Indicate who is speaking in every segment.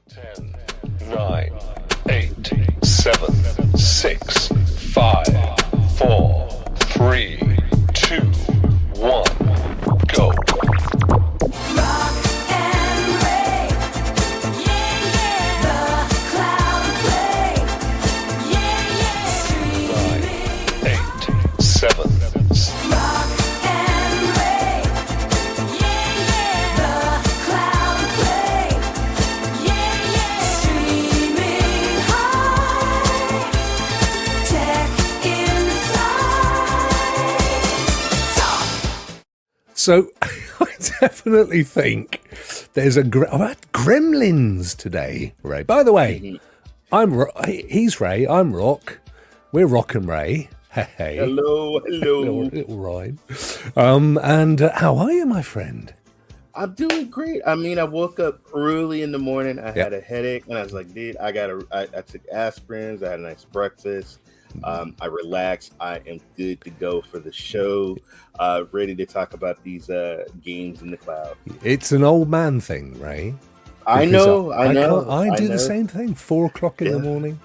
Speaker 1: 10, 9, 8, 7, 6, 5, 4, 3, 2, 1, go.
Speaker 2: Rokk and Ray, yeah, yeah. The cloud play, yeah, yeah. Streaming.
Speaker 1: 9, 8, 7,
Speaker 2: Rokk and Ray, yeah, yeah. The cloud play, yeah, yeah. Streaming high, tech inside.
Speaker 3: So I definitely think there's I've had gremlins today, Ray. By the way, he's Ray, I'm Rokk. We're Rokk and Ray. Hey.
Speaker 4: Hello.
Speaker 3: Little rhyme. And how are you, my friend?
Speaker 4: I'm doing great. I mean, I woke up early in the morning. I had a headache, and I was like, dude, I took aspirins. I had a nice breakfast. I relaxed. I am good to go for the show. Ready to talk about these games in the cloud.
Speaker 3: It's an old man thing, Ray.
Speaker 4: I know.
Speaker 3: I do the same thing. 4 o'clock in the morning.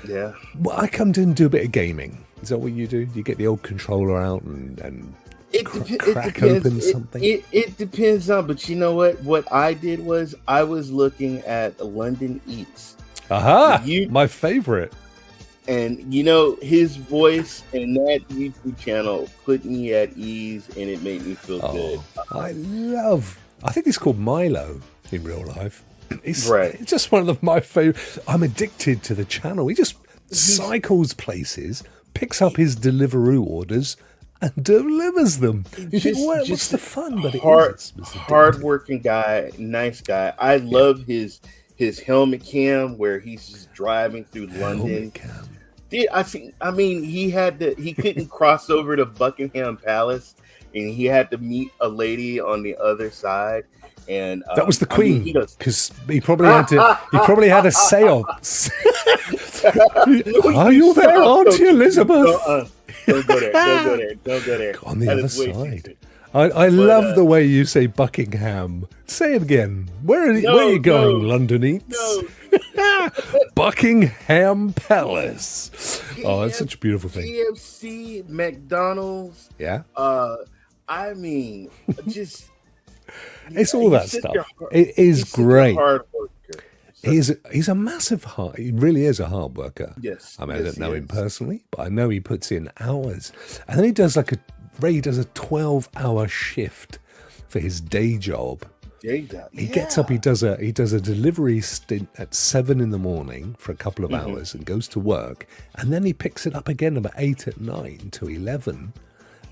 Speaker 4: Yeah.
Speaker 3: Well, I come to and do a bit of gaming. Is that what you do? You get the old controller out and crack open something?
Speaker 4: It depends on, but you know what? What I did was I was looking at London Eats.
Speaker 3: Aha! My favorite.
Speaker 4: And you know, his voice and that YouTube channel put me at ease, and it made me feel good.
Speaker 3: I think it's called Milo in real life. It's just one of my favorite. I'm addicted to the channel. He just cycles places, picks up his Deliveroo orders, and delivers them. You think, what's the fun? But
Speaker 4: hard-working guy, nice guy. I love his helmet cam where he's just driving through London. He couldn't cross over to Buckingham Palace, and he had to meet a lady on the other side. And
Speaker 3: that was the Queen, because he probably had a seance. Are you there, Auntie Elizabeth?
Speaker 4: Don't go there. Don't go there.
Speaker 3: On the other side. I love the way you say Buckingham. Say it again. Where are you going, London Eats?
Speaker 4: No.
Speaker 3: Buckingham Palace. That's such a beautiful thing.
Speaker 4: KFC, McDonald's.
Speaker 3: Yeah.
Speaker 4: I mean, just
Speaker 3: it's all that stuff. It is great.
Speaker 4: Hard worker.
Speaker 3: He's a massive heart. He really is a hard worker.
Speaker 4: Yes.
Speaker 3: I mean, I don't know him personally, but I know he puts in hours, and then he does a 12-hour shift for his day job. He gets up. He does a delivery stint at 7 in the morning for a couple of hours and goes to work, and then he picks it up again about 8 at night until 11,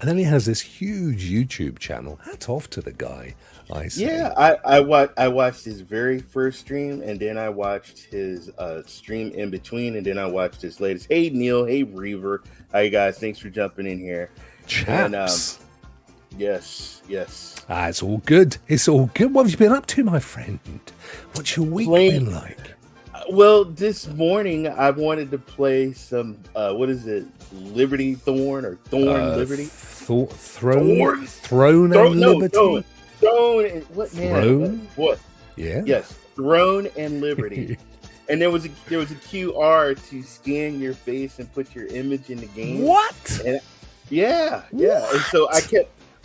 Speaker 3: and then he has this huge YouTube channel. Hats off to the guy. I say.
Speaker 4: Yeah, I watched his very first stream, and then I watched his stream in between, and then I watched his latest. Hey Neil, hey Reaver, hi guys, thanks for jumping in here.
Speaker 3: Chaps.
Speaker 4: And, yes.
Speaker 3: It's all good. It's all good. What have you been up to, my friend? What's your week been like?
Speaker 4: Well, this morning I wanted to play some. What is it? Liberty Thorn or Thorn Liberty?
Speaker 3: Throne and Liberty.
Speaker 4: Throne and what man?
Speaker 3: Throne?
Speaker 4: What?
Speaker 3: Yeah.
Speaker 4: Yes, Throne and Liberty. And there was a QR to scan your face and put your image in the game.
Speaker 3: What?
Speaker 4: And yeah. And so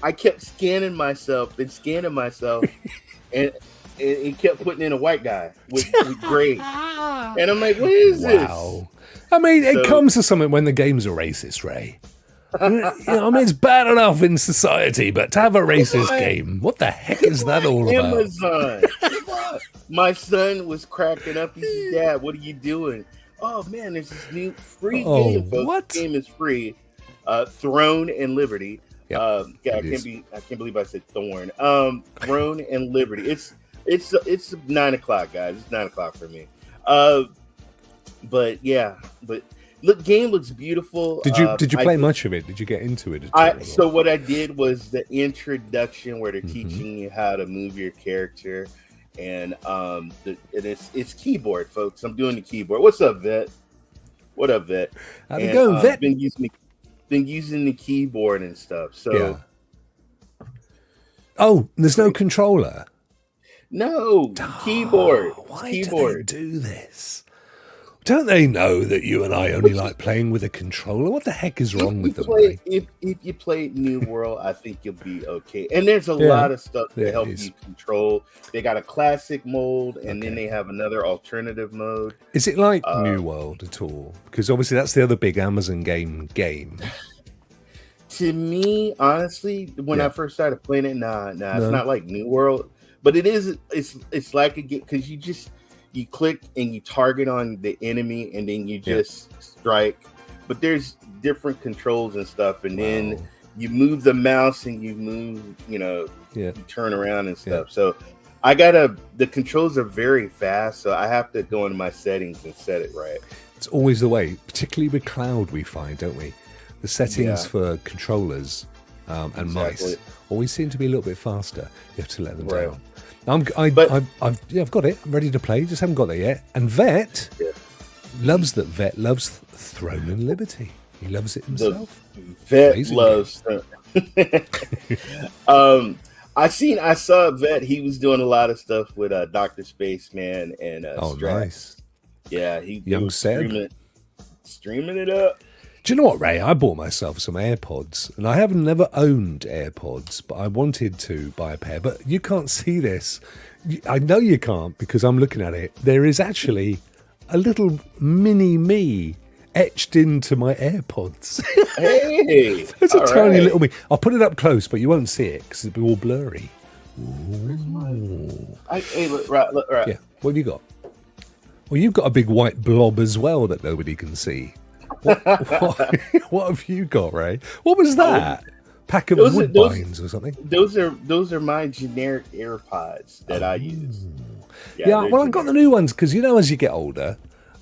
Speaker 4: I kept scanning myself, and it kept putting in a white guy with gray. And I'm like, what is this?
Speaker 3: Wow. I mean, it comes to something when the games are racist, Ray. I mean, it's bad enough in society, but to have a racist game, what the heck is that all about?
Speaker 4: Amazon. My son was cracking up. He said, Dad, what are you doing? Oh, man, there's this new free game, folks.
Speaker 3: What?
Speaker 4: This game is free. Throne and Liberty.
Speaker 3: Yep,
Speaker 4: I can't believe I said Thorn. Throne and Liberty. It's 9 o'clock, guys. It's 9 o'clock for me. But look, game looks beautiful.
Speaker 3: Did you play much of it? Did you get into it?
Speaker 4: So what I did was the introduction where they're teaching you how to move your character, and it's keyboard, folks. I'm doing the keyboard. What's up, Vet? What up, Vet?
Speaker 3: How's it going, Vet?
Speaker 4: Been using the keyboard and stuff. So
Speaker 3: there's no controller.
Speaker 4: No, keyboard.
Speaker 3: Why
Speaker 4: Keyboard.
Speaker 3: do they do this? Don't they know that you and I only like playing with a controller? What the heck is wrong with them? Ray?
Speaker 4: If you play New World, I think you'll be okay. And there's a lot of stuff to help you control. They got a classic mode, and then they have another alternative mode.
Speaker 3: Is it like New World at all? Because obviously that's the other big Amazon game.
Speaker 4: To me, honestly, when I first started playing it, nah, it's not like New World, but it is. It's like a game because you click and you target on the enemy, and then you just strike. But there's different controls and stuff, and then you move the mouse and you move, you turn around and stuff. So the controls are very fast, so I have to go into my settings and set it right.
Speaker 3: It's always the way, particularly with cloud, we find, don't we? The settings for controllers and mice always seem to be a little bit faster. You have to let them down. I've got it. I'm ready to play. Just haven't got there yet. And Vet loves that. Vet loves Throne and Liberty. He loves it himself.
Speaker 4: Vet loves. I saw Vet. He was doing a lot of stuff with Dr. Spaceman and Strax.
Speaker 3: Nice.
Speaker 4: Yeah, he
Speaker 3: Young
Speaker 4: was
Speaker 3: Seb.
Speaker 4: streaming it up.
Speaker 3: Do you know what, Ray? I bought myself some AirPods, and I have never owned AirPods, but I wanted to buy a pair. But you can't see this. I know you can't because I'm looking at it. There is actually a little mini me etched into my AirPods.
Speaker 4: Hey,
Speaker 3: There's a tiny little me. I'll put it up close, but you won't see it because it'll be all blurry.
Speaker 4: Hey, look, right.
Speaker 3: Yeah. What have you got? Well, you've got a big white blob as well that nobody can see. What have you got, Ray? What was that? Pack of woodbines or something?
Speaker 4: Those are my generic AirPods that I use.
Speaker 3: Yeah, well, I've got the new ones because as you get older,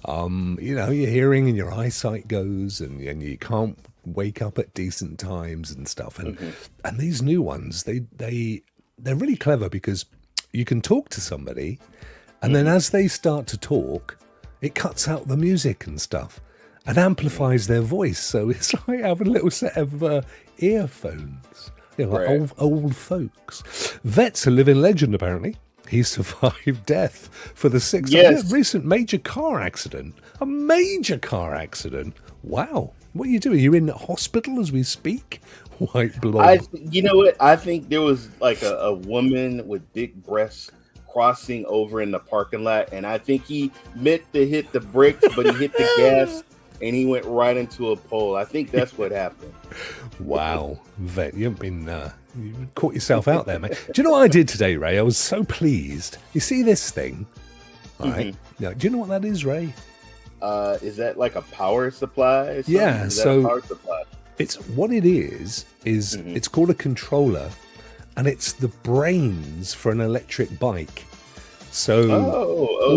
Speaker 3: your hearing and your eyesight goes, and you can't wake up at decent times and stuff. And and these new ones, they're really clever because you can talk to somebody, and then as they start to talk, it cuts out the music and stuff and amplifies their voice. So it's like having a little set of earphones, like old folks. Vet's a living legend, apparently. He survived death for the sixth recent major car accident. A major car accident. Wow. What are you doing? You're in hospital as we speak? White blood.
Speaker 4: You know what? I think there was like a woman with big breasts crossing over in the parking lot, and I think he meant to hit the brakes, but he hit the gas, and he went right into a pole. I think that's what happened. Wow.
Speaker 3: Vet, you've been... you caught yourself out there, mate. Do you know what I did today, Ray? I was so pleased. You see this thing? All right. Now, do you know what that is, Ray?
Speaker 4: Is that like a power supply?
Speaker 3: Yeah, so
Speaker 4: power supply?
Speaker 3: It's what it is it's called a controller, and it's the brains for an electric bike. So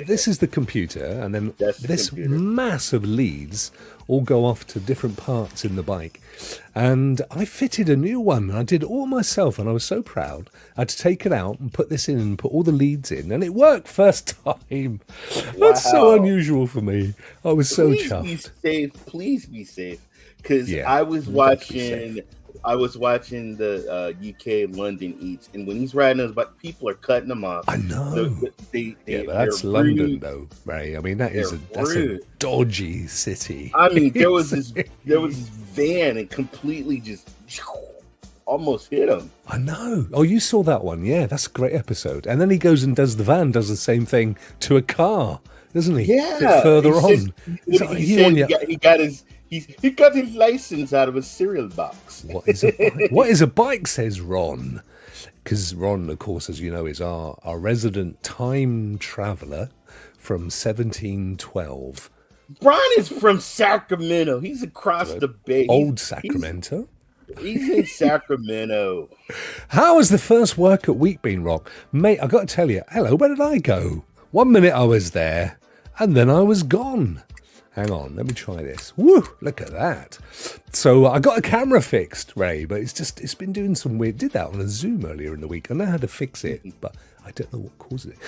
Speaker 3: this is the computer, and then this mass of leads all go off to different parts in the bike. And I fitted a new one. I did it all myself, and I was so proud. I had to take it out and put this in and put all the leads in, and it worked first time. Wow. That's so unusual for me. I was so chuffed.
Speaker 4: Please be safe. Because I was watching the UK London Eats, and when he's riding those bikes, people are cutting them off.
Speaker 3: I know. But that's London, though, Ray. I mean, that's a dodgy city.
Speaker 4: I mean, there was this van and completely just almost hit him.
Speaker 3: I know. Oh, you saw that one? Yeah, that's a great episode. And then he goes and does the same thing to a car, doesn't he?
Speaker 4: Yeah.
Speaker 3: A bit further on.
Speaker 4: He got his license out of a cereal box.
Speaker 3: What is a bike? What is a bike, says Ron. Because Ron, of course, as you know, is our resident time traveller from 1712.
Speaker 4: Ron is from Sacramento. He's across the bay.
Speaker 3: Old Sacramento?
Speaker 4: He's in Sacramento.
Speaker 3: How has the first workout week been, Rokk? Mate, I got to tell you, hello, where did I go? 1 minute I was there, and then I was gone. Hang on, let me try this. Woo, look at that. So I got a camera fixed, Ray, but it's been doing some weird... Did that on a Zoom earlier in the week. I know how to fix it, but I don't know what caused it.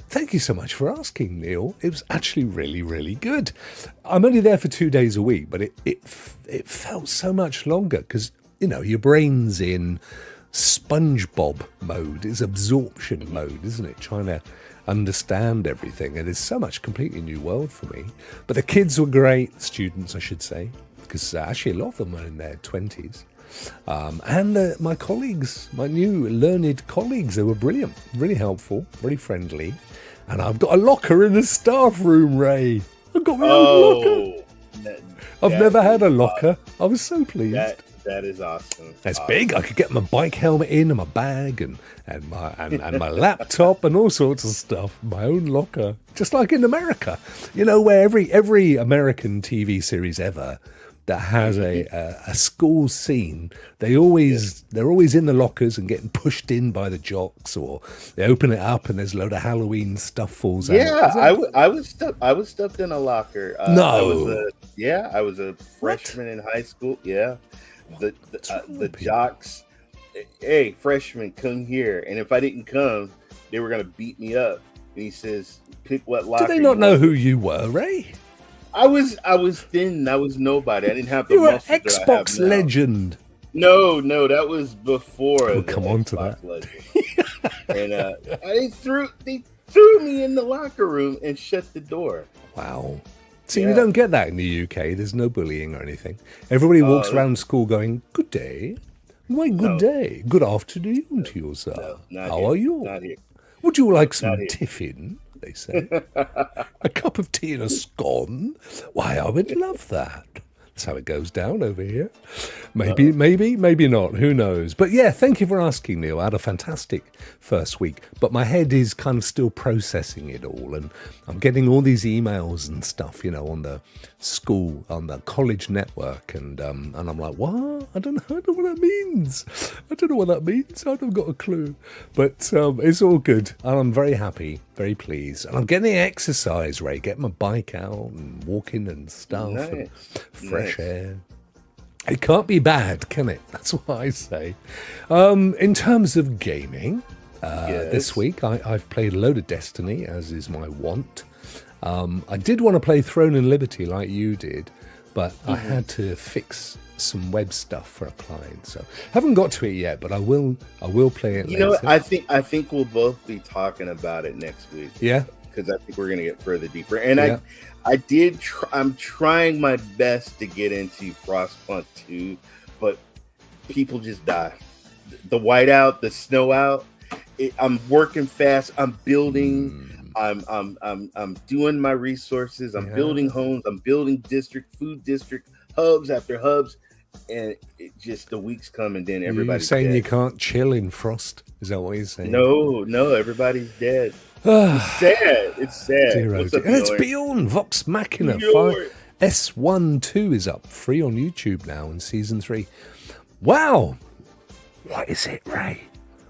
Speaker 3: Thank you so much for asking, Neil. It was actually really, really good. I'm only there for 2 days a week, but it felt so much longer because, your brain's in SpongeBob mode. It's absorption mode, isn't it? Trying to understand everything. And it's so much completely new world for me. But the kids were great, students, I should say, because actually a lot of them are in their 20s. And my colleagues, my new learned colleagues, they were brilliant, really helpful, very friendly. And I've got a locker in the staff room, Ray. I've got my own locker. I've never had a locker. I was so pleased.
Speaker 4: That is awesome.
Speaker 3: It's big. I could get my bike helmet in and my bag and my laptop and all sorts of stuff. My own locker, just like in America. You know, where every American TV series ever that has a school scene, they're always in the lockers and getting pushed in by the jocks, or they open it up and there's a load of Halloween stuff falls out.
Speaker 4: Yeah, I was stuffed in a locker.
Speaker 3: No.
Speaker 4: I was a freshman in high school. Yeah, the jocks, hey, freshman, come here. And if I didn't come, they were gonna beat me up. And he says, pick what locker.
Speaker 3: Do they not know who you were, Ray?
Speaker 4: I was thin. I was nobody. I didn't have the
Speaker 3: You were an
Speaker 4: muscles that I have
Speaker 3: Xbox
Speaker 4: now.
Speaker 3: legend.
Speaker 4: No, that was before.
Speaker 3: We'll
Speaker 4: the
Speaker 3: come on to
Speaker 4: Xbox
Speaker 3: that.
Speaker 4: Legend. And they threw me in the locker room and shut the door.
Speaker 3: Wow. See,
Speaker 4: Yeah.
Speaker 3: we don't get that in the UK. There's no bullying or anything. Everybody walks around school going, good day. Why, good day. Good afternoon to you, sir.
Speaker 4: No, not
Speaker 3: How
Speaker 4: here.
Speaker 3: are you?
Speaker 4: Not here.
Speaker 3: Would you like some
Speaker 4: Not here.
Speaker 3: tiffin? They say. A cup of tea and a scone? Why, I would love that. That's how it goes down over here. Maybe not. Who knows? But yeah, thank you for asking, Neil. I had a fantastic first week, but my head is kind of still processing it all, and I'm getting all these emails and stuff, you know, on the school, on the college network, and I'm like, what? I don't know what that means. I don't know what that means. I haven't got a clue. But it's all good, and I'm very happy, very pleased, and I'm getting exercise, Ray. Getting my bike out and walking and stuff, and
Speaker 4: Nice.
Speaker 3: fresh air. It can't be bad, can it? That's what I say. In terms of gaming, this week I've played a load of Destiny, as is my wont. I did want to play Throne and Liberty like you did, but I had to fix some web stuff for a client, so haven't got to it yet. But I will play it.
Speaker 4: You
Speaker 3: later.
Speaker 4: know what? I think we'll both be talking about it next week.
Speaker 3: Yeah.
Speaker 4: Because I think we're gonna get further deeper. And
Speaker 3: Yeah.
Speaker 4: I'm trying my best to get into Frostpunk 2, but people just die. The whiteout, the snow out. I'm working fast. I'm building. I'm doing my resources. I'm building homes. I'm building food district, hubs after hubs, and it just the weeks come and then everybody's
Speaker 3: You're saying
Speaker 4: dead.
Speaker 3: you can't chill in Frost? Is that what you're saying?
Speaker 4: No, everybody's dead. It's sad. It's sad.
Speaker 3: Dear, oh
Speaker 4: What's up,
Speaker 3: dear. And it's
Speaker 4: Bjorn?
Speaker 3: Beyond Vox Machina.
Speaker 4: Bjorn.
Speaker 3: S1-2 is up, free on YouTube now in season 3. Wow. What is it, Ray?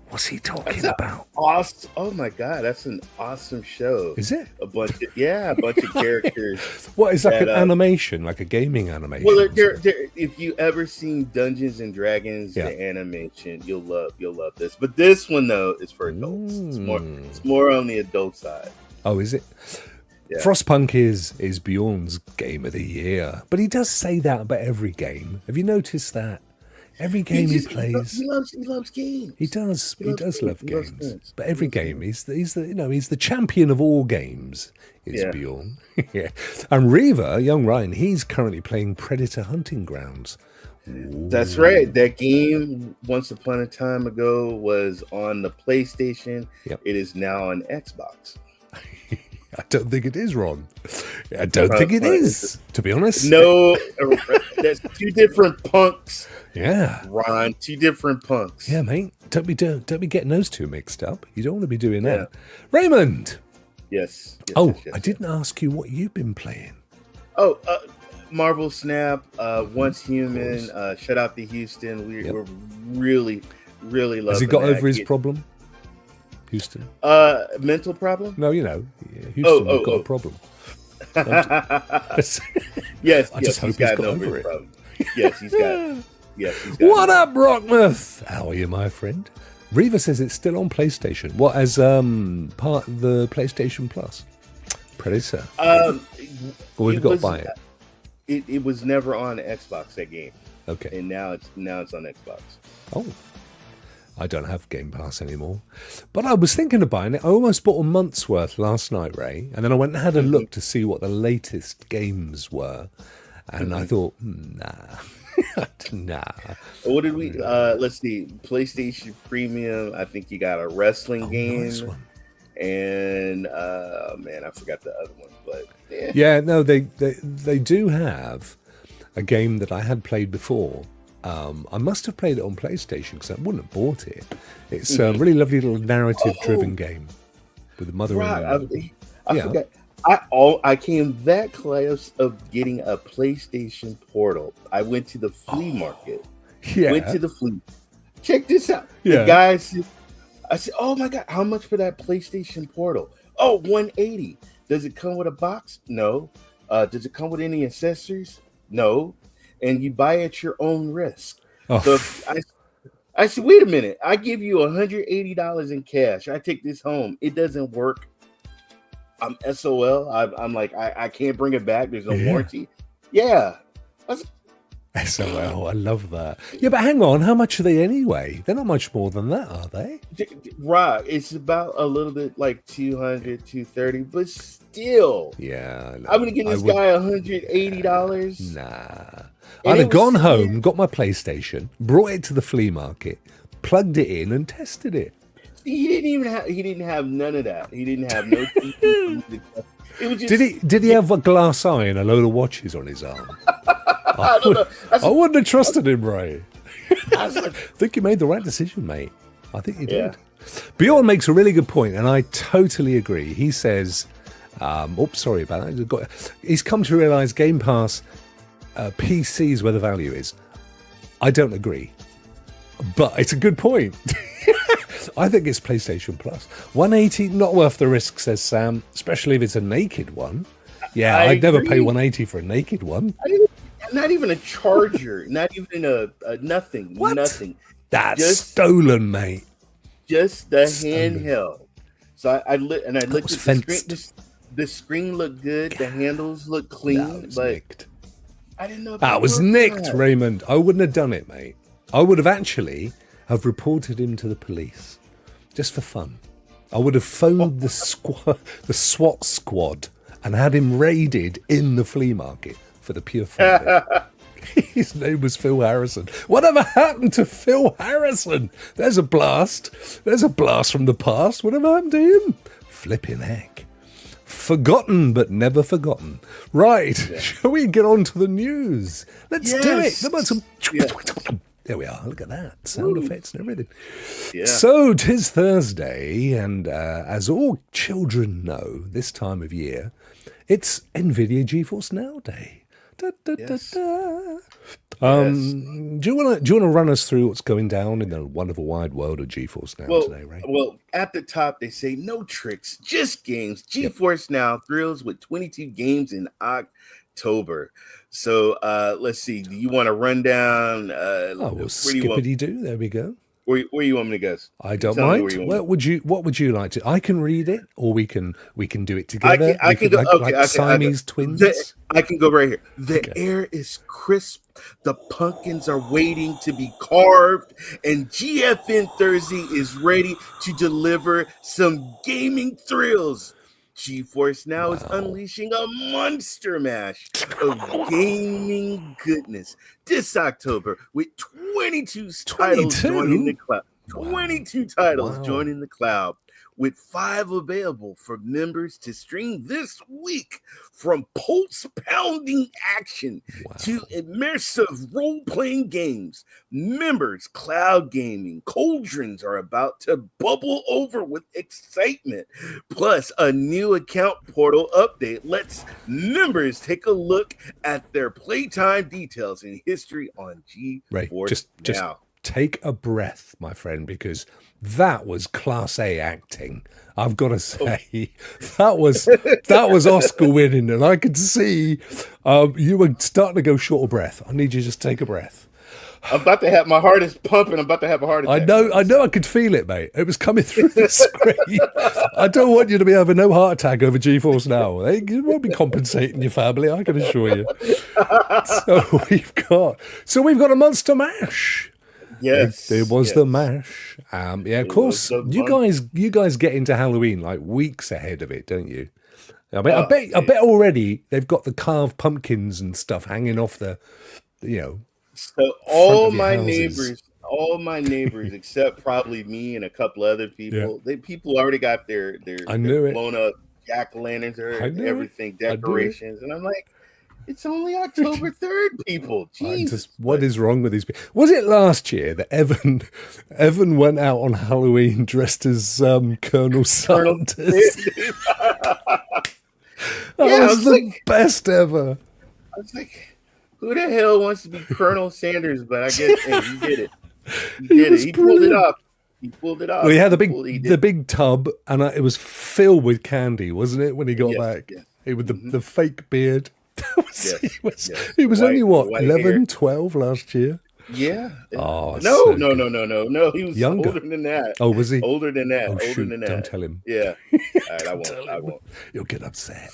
Speaker 3: What's he talking about?
Speaker 4: Awesome! Oh my god, that's an awesome show.
Speaker 3: Is it?
Speaker 4: A bunch of characters.
Speaker 3: What is like
Speaker 4: that,
Speaker 3: an animation, like a gaming animation?
Speaker 4: Well, if you ever seen Dungeons and Dragons,
Speaker 3: Yeah.
Speaker 4: the animation, you'll love this. But this one though is for adults. It's more on the adult side.
Speaker 3: Oh, is it?
Speaker 4: Yeah.
Speaker 3: Frostpunk is Bjorn's game of the year, but he does say that about every game. Have you noticed that? Every game he plays,
Speaker 4: He loves games.
Speaker 3: he does love
Speaker 4: He loves
Speaker 3: games.
Speaker 4: games.
Speaker 3: But every game, he's the champion of all games. Is
Speaker 4: Yeah.
Speaker 3: Bjorn. Yeah. And Reva, young Ryan, he's currently playing Predator Hunting Grounds.
Speaker 4: That's right. That game, once upon a time ago, was on the PlayStation.
Speaker 3: Yep.
Speaker 4: It is now on Xbox.
Speaker 3: I don't think it is, Ron. I don't think it is, to be honest.
Speaker 4: No, that's two different punks,
Speaker 3: Yeah.
Speaker 4: Ron. Two different punks.
Speaker 3: Yeah, mate. Don't be getting those two mixed up. You don't want to be doing that. Raymond.
Speaker 4: Yes.
Speaker 3: Oh,
Speaker 4: yes.
Speaker 3: I didn't ask you what you've been playing.
Speaker 4: Oh, Marvel Snap, Once Human, shout out to Houston. We're really loving
Speaker 3: Has he got
Speaker 4: that.
Speaker 3: over his problem? Houston?
Speaker 4: Mental problem?
Speaker 3: No, Houston, we've got a problem.
Speaker 4: Yes,
Speaker 3: I just hope he's got over it.
Speaker 4: problem. Yes, he's got. Yes, he's got.
Speaker 3: What up, Rockmouth? How are you, my friend? Reva says it's still on PlayStation. What, as part of the PlayStation Plus? Predator. Or we've got to buy it.
Speaker 4: It was never on Xbox, that game,
Speaker 3: Okay.
Speaker 4: and now it's on Xbox.
Speaker 3: Oh. I don't have Game Pass anymore. But I was thinking of buying it. I almost bought a month's worth last night, Ray. And then I went and had a look to see what the latest games were. And I thought, nah. Nah.
Speaker 4: What did we? Let's see. PlayStation Premium. I think you got a wrestling game.
Speaker 3: Nice one.
Speaker 4: And man, I forgot the other one. But
Speaker 3: Yeah, no, they do have a game that I had played before. I must have played it on PlayStation because I wouldn't have bought it. It's a really lovely little narrative-driven game with the mother.
Speaker 4: Right,
Speaker 3: And
Speaker 4: I forgot. I came that close of getting a PlayStation Portal. I went to the flea market.
Speaker 3: Yeah.
Speaker 4: Went to the flea. Check this out.
Speaker 3: Yeah.
Speaker 4: The guy said, I said, "Oh my god, how much for that PlayStation Portal?" Oh, $180. Does it come with a box? No. Does it come with any accessories? No. And you buy at your own risk.
Speaker 3: Oh.
Speaker 4: So I said, wait a minute. I give you $180 in cash. I take this home. It doesn't work. I'm SOL. I'm like, I can't bring it back. There's no warranty. Yeah.
Speaker 3: SOL, I love that. Yeah, but hang on, how much are they anyway? They're not much more than that, are they?
Speaker 4: Right. It's about a little bit like 200, 230, but still.
Speaker 3: Yeah.
Speaker 4: I'm going to give this guy $180.
Speaker 3: Nah. I'd have gone home, got my PlayStation, brought it to the flea market, plugged it in and tested it.
Speaker 4: He didn't have none of that. He didn't have no TV. It was just,
Speaker 3: Did he have a glass eye and a load of watches on his arm? I
Speaker 4: don't know.
Speaker 3: I wouldn't have trusted him, Ray.
Speaker 4: I was like,
Speaker 3: I think you made the right decision, mate. I think you did. Bjorn makes a really good point, and I totally agree. He says, sorry about that. He's come to realise Game Pass PCs where the value is. I don't agree, but it's a good point. I think it's PlayStation Plus. 180, not worth the risk, says Sam, especially if it's a naked one. Yeah, I'd never pay 180 for a naked one.
Speaker 4: Not even a charger, not even a nothing.
Speaker 3: What?
Speaker 4: Nothing.
Speaker 3: That's
Speaker 4: Just
Speaker 3: stolen, mate.
Speaker 4: Just the handheld. So I looked at the
Speaker 3: fenced.
Speaker 4: screen. The screen looked good. The handles looked clean, but
Speaker 3: nicked.
Speaker 4: I didn't know if
Speaker 3: That
Speaker 4: it
Speaker 3: was
Speaker 4: worked
Speaker 3: nicked,
Speaker 4: right.
Speaker 3: Raymond. I wouldn't have done it, mate. I would have actually reported him to the police just for fun. I would have phoned the SWAT squad and had him raided in the flea market for the pure fun of it. His name was Phil Harrison. Whatever happened to Phil Harrison? There's a blast. There's a blast from the past. Whatever happened to him? Flipping heck. Forgotten, but never forgotten. Right. Yeah. Shall we get on to the news? Let's do it. There we are. Look at that. Sound effects and everything. Yeah. So, 'tis Thursday, and as all children know, this time of year, it's NVIDIA GeForce NOW Day. Da, da,
Speaker 4: Yes.
Speaker 3: da, da. Do you want to run us through what's going down in the wonderful wide world of GeForce Now today, Ray?
Speaker 4: Well, at the top they say no tricks, just games. GeForce Now thrills with 22 games in October. So let's see. Do you want to run down?
Speaker 3: Well, skippity do. There we go.
Speaker 4: Where you want me to go?
Speaker 3: I don't mind. What would you like to? I can read it, or we can do it together.
Speaker 4: I can go. Okay,
Speaker 3: Siamese twins.
Speaker 4: I can go right here. The air is crisp. The pumpkins are waiting to be carved, and GFN Thursday is ready to deliver some gaming thrills. GeForce Now is unleashing a monster mash of gaming goodness this October with 22 titles joining the cloud. 22 titles joining the cloud, with 5 available for members to stream this week, from pulse-pounding action to immersive role-playing games. Members' cloud gaming cauldrons are about to bubble over with excitement. Plus, a new account portal update lets members take a look at their playtime details and history on GeForce Now.
Speaker 3: Take a breath, my friend, because that was class A acting. I've got to say, that was Oscar winning, and I could see you were starting to go short of breath. I need you to just take a breath.
Speaker 4: I'm about to have my heart is pumping. I'm about to have a heart attack.
Speaker 3: I know. I could feel it, mate. It was coming through the screen. I don't want you to be having no heart attack over GeForce Now. They won't be compensating your family, I can assure you. So we've got a Monster Mash.
Speaker 4: Yes,
Speaker 3: There was the mash. Yeah, of
Speaker 4: It
Speaker 3: course.
Speaker 4: was the
Speaker 3: You guys get into Halloween like weeks ahead of it, don't you? I mean,
Speaker 4: Oh,
Speaker 3: I bet already they've got the carved pumpkins and stuff hanging off the, you know,
Speaker 4: So
Speaker 3: front of your houses.
Speaker 4: all my neighbors, except probably me and a couple other
Speaker 3: Yeah.
Speaker 4: people, people already got their
Speaker 3: I knew it.
Speaker 4: blown up jack o' lanterns or
Speaker 3: I knew it.
Speaker 4: everything,
Speaker 3: I knew it.
Speaker 4: decorations, and I'm like, it's only October 3rd, people. Jesus,
Speaker 3: What is wrong with these people? Was it last year that Evan went out on Halloween dressed as Colonel
Speaker 4: Colonel
Speaker 3: Sanders? That
Speaker 4: Yeah, I
Speaker 3: was
Speaker 4: was
Speaker 3: the
Speaker 4: like-
Speaker 3: best ever.
Speaker 4: I was like, who the hell wants to be Colonel Sanders? But I guess hey, he did it. He did
Speaker 3: was
Speaker 4: it. He pulled it
Speaker 3: brilliant.
Speaker 4: off. He pulled it off.
Speaker 3: Well, he had
Speaker 4: He did.
Speaker 3: the big tub, and it was filled with candy, wasn't it? When he got
Speaker 4: Yes,
Speaker 3: back,
Speaker 4: yes.
Speaker 3: he with the fake beard.
Speaker 4: Yes, yes.
Speaker 3: He was
Speaker 4: White-
Speaker 3: only what
Speaker 4: white
Speaker 3: 11,
Speaker 4: hair.
Speaker 3: 12 last year.
Speaker 4: Yeah.
Speaker 3: Oh,
Speaker 4: no,
Speaker 3: so
Speaker 4: no,
Speaker 3: good.
Speaker 4: no, no, no, no. He was
Speaker 3: Younger.
Speaker 4: older than that.
Speaker 3: Oh, was he?
Speaker 4: Older than that.
Speaker 3: Oh,
Speaker 4: older
Speaker 3: shoot,
Speaker 4: than that.
Speaker 3: don't tell him.
Speaker 4: Yeah. All right, I won't.
Speaker 3: Tell
Speaker 4: I
Speaker 3: him.
Speaker 4: won't.
Speaker 3: You'll get upset.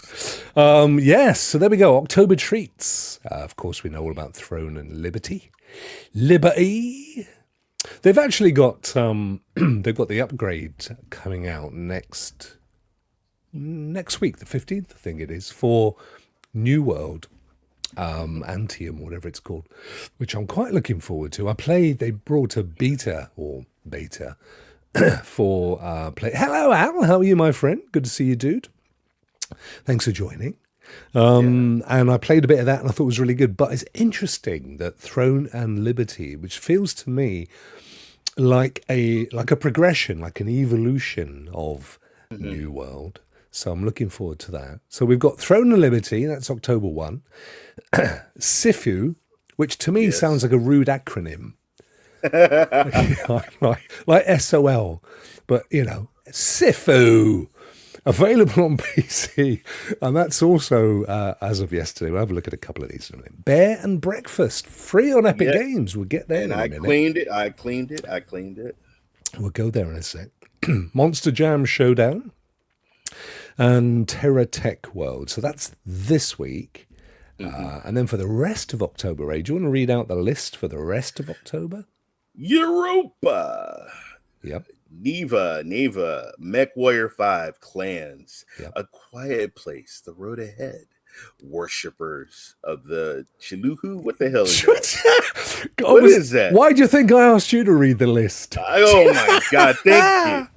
Speaker 3: Yes, so there we go. October treats. Of course, we know all about Throne and Liberty. Liberty. They've actually got they've got the upgrade coming out next week, the 15th, I think it is, for New World. Antium, whatever it's called, which I'm quite looking forward to. They brought a beta for play. Hello, Al. How are you, my friend? Good to see you, dude. Thanks for joining. And I played a bit of that and I thought it was really good. But it's interesting that Throne and Liberty, which feels to me like a progression, like an evolution of New World. So I'm looking forward to that. So we've got Throne and Liberty, that's October 1. Sifu, which to me sounds like a rude acronym. like SOL. But, Sifu. Available on PC. And that's also, as of yesterday, we'll have a look at a couple of these. Bear and Breakfast, free on Epic Games. We'll get there
Speaker 4: And
Speaker 3: in a
Speaker 4: I
Speaker 3: minute.
Speaker 4: cleaned it.
Speaker 3: We'll go there in a sec. Monster Jam Showdown and Terra Tech World. So that's this week. And then for the rest of October, Ray, do you want to read out the list for the rest of October?
Speaker 4: Europa.
Speaker 3: Yep.
Speaker 4: Neva, Mech Warrior 5, Clans,
Speaker 3: Yep.
Speaker 4: A Quiet Place, The Road Ahead, Worshippers of the Chiluhu. What the hell is that? What is that?
Speaker 3: Why do you think I asked you to read the list?
Speaker 4: Oh my God! Thank you.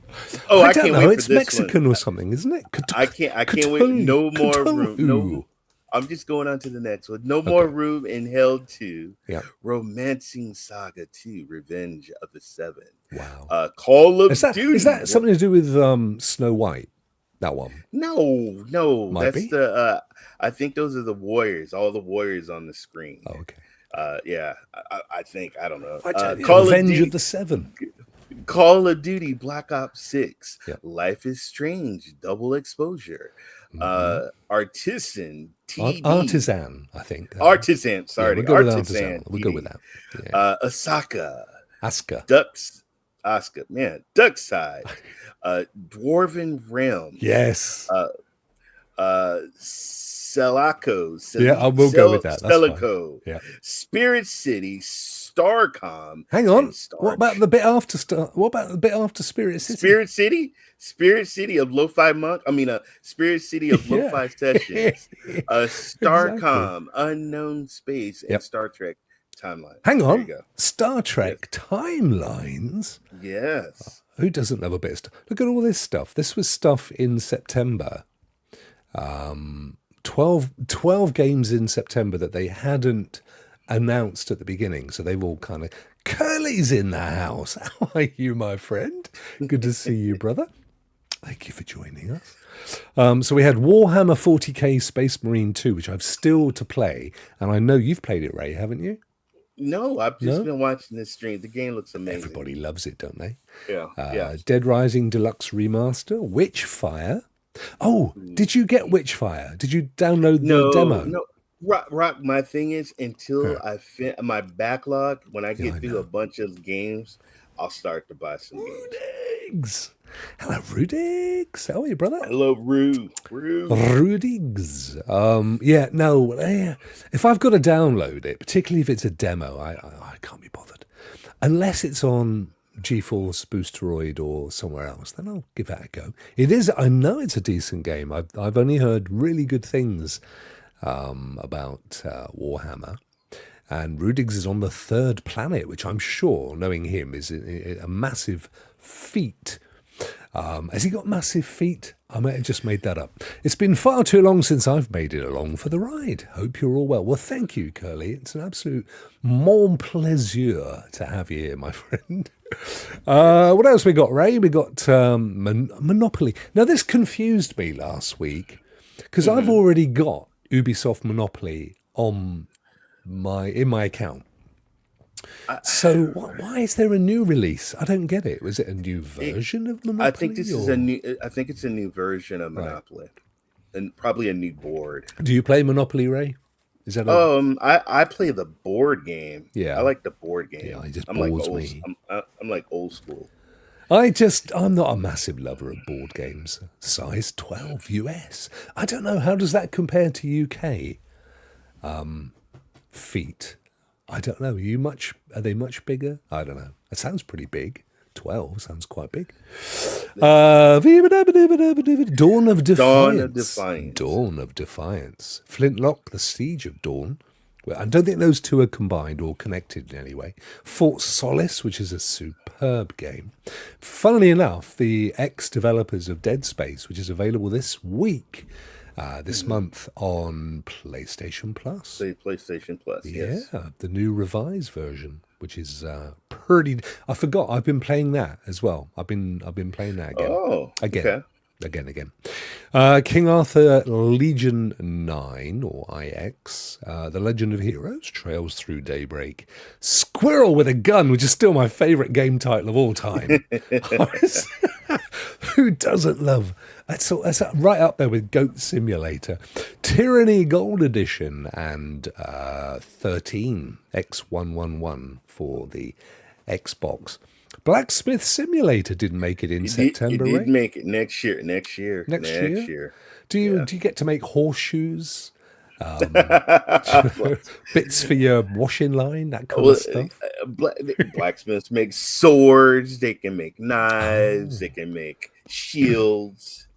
Speaker 4: Oh, I
Speaker 3: don't
Speaker 4: can't
Speaker 3: know.
Speaker 4: wait for
Speaker 3: It's
Speaker 4: this
Speaker 3: Mexican
Speaker 4: one.
Speaker 3: or something, isn't it?
Speaker 4: I can't wait. No more room. No,
Speaker 3: Cthulhu.
Speaker 4: I'm just going on to the next one. No more room in Hell 2.
Speaker 3: Yeah.
Speaker 4: Romancing Saga 2, Revenge of the Seven.
Speaker 3: Wow.
Speaker 4: Call of
Speaker 3: Is
Speaker 4: Duty.
Speaker 3: that something to do with Snow White? That one?
Speaker 4: No.
Speaker 3: Might
Speaker 4: That's
Speaker 3: be.
Speaker 4: the. I think those are the warriors. All the warriors on the screen.
Speaker 3: Oh, okay.
Speaker 4: Yeah. I think. I don't know.
Speaker 3: Revenge of the Seven.
Speaker 4: Call of Duty Black Ops 6.
Speaker 3: Yep.
Speaker 4: Life is Strange. Double Exposure. Artisan. TD.
Speaker 3: Artisan, I think.
Speaker 4: Artisan. Sorry.
Speaker 3: we'll go with
Speaker 4: Artisan.
Speaker 3: We'll go with that. Yeah.
Speaker 4: Asaka.
Speaker 3: Asuka.
Speaker 4: Oscar. Man. Duckside. Dwarven Realm.
Speaker 3: Yes.
Speaker 4: Celaco.
Speaker 3: I will go with that. That's fine.
Speaker 4: Celico.
Speaker 3: Yeah.
Speaker 4: Spirit City. Starcom.
Speaker 3: Hang on.
Speaker 4: and Star
Speaker 3: What about the bit after What about the bit after Spirit City?
Speaker 4: Spirit City of Lo-Fi Monk. Spirit City of
Speaker 3: Yeah.
Speaker 4: Lo-Fi Sessions. Starcom, Unknown Space, and
Speaker 3: Yep.
Speaker 4: Star Trek Timeline.
Speaker 3: Hang
Speaker 4: There
Speaker 3: on.
Speaker 4: you go.
Speaker 3: Star Trek Timelines.
Speaker 4: Yes.
Speaker 3: Who doesn't love a bit of stuff? Look at all this stuff. This was stuff in September. 12 games in September that they hadn't announced at the beginning. So they've all kind of... Curly's in the house. How are you, my friend? Good to see you, brother. Thank you for joining us. So we had Warhammer 40k Space Marine 2, which I've still to play. And I know you've played it, Ray, haven't you?
Speaker 4: No, I've just been watching this stream. The game looks amazing.
Speaker 3: Everybody loves it, don't they?
Speaker 4: Yeah.
Speaker 3: Dead Rising Deluxe Remaster, Witchfire. Oh, did you get Witchfire? Did you download the demo?
Speaker 4: No. Rock, my thing is until I fit my backlog, when I get through a bunch of games, I'll start to buy some games.
Speaker 3: Rudigs. Hello, Rudigs. How are you, brother?
Speaker 4: Hello, Rudigs.
Speaker 3: Rudigs. If I've got to download it, particularly if it's a demo, I can't be bothered. unless it's on GeForce Boosteroid or somewhere else, then I'll give that a go. It is. I know it's a decent game. I've only heard really good things about Warhammer. And Rudigs is on the 3rd planet, which I'm sure, knowing him, is a massive feat. Has he got massive feet? I might have just made that up. It's been far too long since I've made it along for the ride. Hope you're all well. Well, thank you, Curly. It's an absolute mon plaisir to have you here, my friend. What else we got, Ray? We got Monopoly. Now, this confused me last week because I've already got Ubisoft Monopoly in my account. So why is there a new release? I don't get it. Was it a new version of Monopoly?
Speaker 4: I think this is a new. I think it's a new version of Monopoly, and probably a new board.
Speaker 3: Do you play Monopoly, Ray? Is that
Speaker 4: I play the board game.
Speaker 3: Yeah,
Speaker 4: I like the board game.
Speaker 3: Yeah, it just
Speaker 4: I'm like
Speaker 3: bores
Speaker 4: old,
Speaker 3: me.
Speaker 4: I'm like old school.
Speaker 3: I'm not a massive lover of board games. Size 12 US. I don't know. How does that compare to UK? Feet. I don't know. Are they much bigger? I don't know. It sounds pretty big. 12 sounds quite big. Dawn of Defiance. Dawn of Defiance. Flintlock, The Siege of Dawn. Well, I don't think those two are combined or connected in any way. Fort Solace, which is a superb game. Funnily enough, the ex-developers of Dead Space, which is available this week, this month on PlayStation Plus.
Speaker 4: PlayStation Plus, yes.
Speaker 3: Yeah, the new revised version, which is pretty. I forgot. I've been playing that as well. I've been playing that again.
Speaker 4: Oh,
Speaker 3: again.
Speaker 4: Okay.
Speaker 3: Again. King Arthur Legion 9, or IX, The Legend of Heroes, Trails Through Daybreak, Squirrel with a Gun, which is still my favourite game title of all time. Who doesn't love? That's right up there with Goat Simulator. Tyranny Gold Edition and 13 X111 for the Xbox. Blacksmith Simulator didn't make it in September.
Speaker 4: It did make it next year. Next year.
Speaker 3: Do you get to make horseshoes? Bits for your washing line, that kind of stuff.
Speaker 4: Blacksmiths make swords. They can make knives. They can make shields.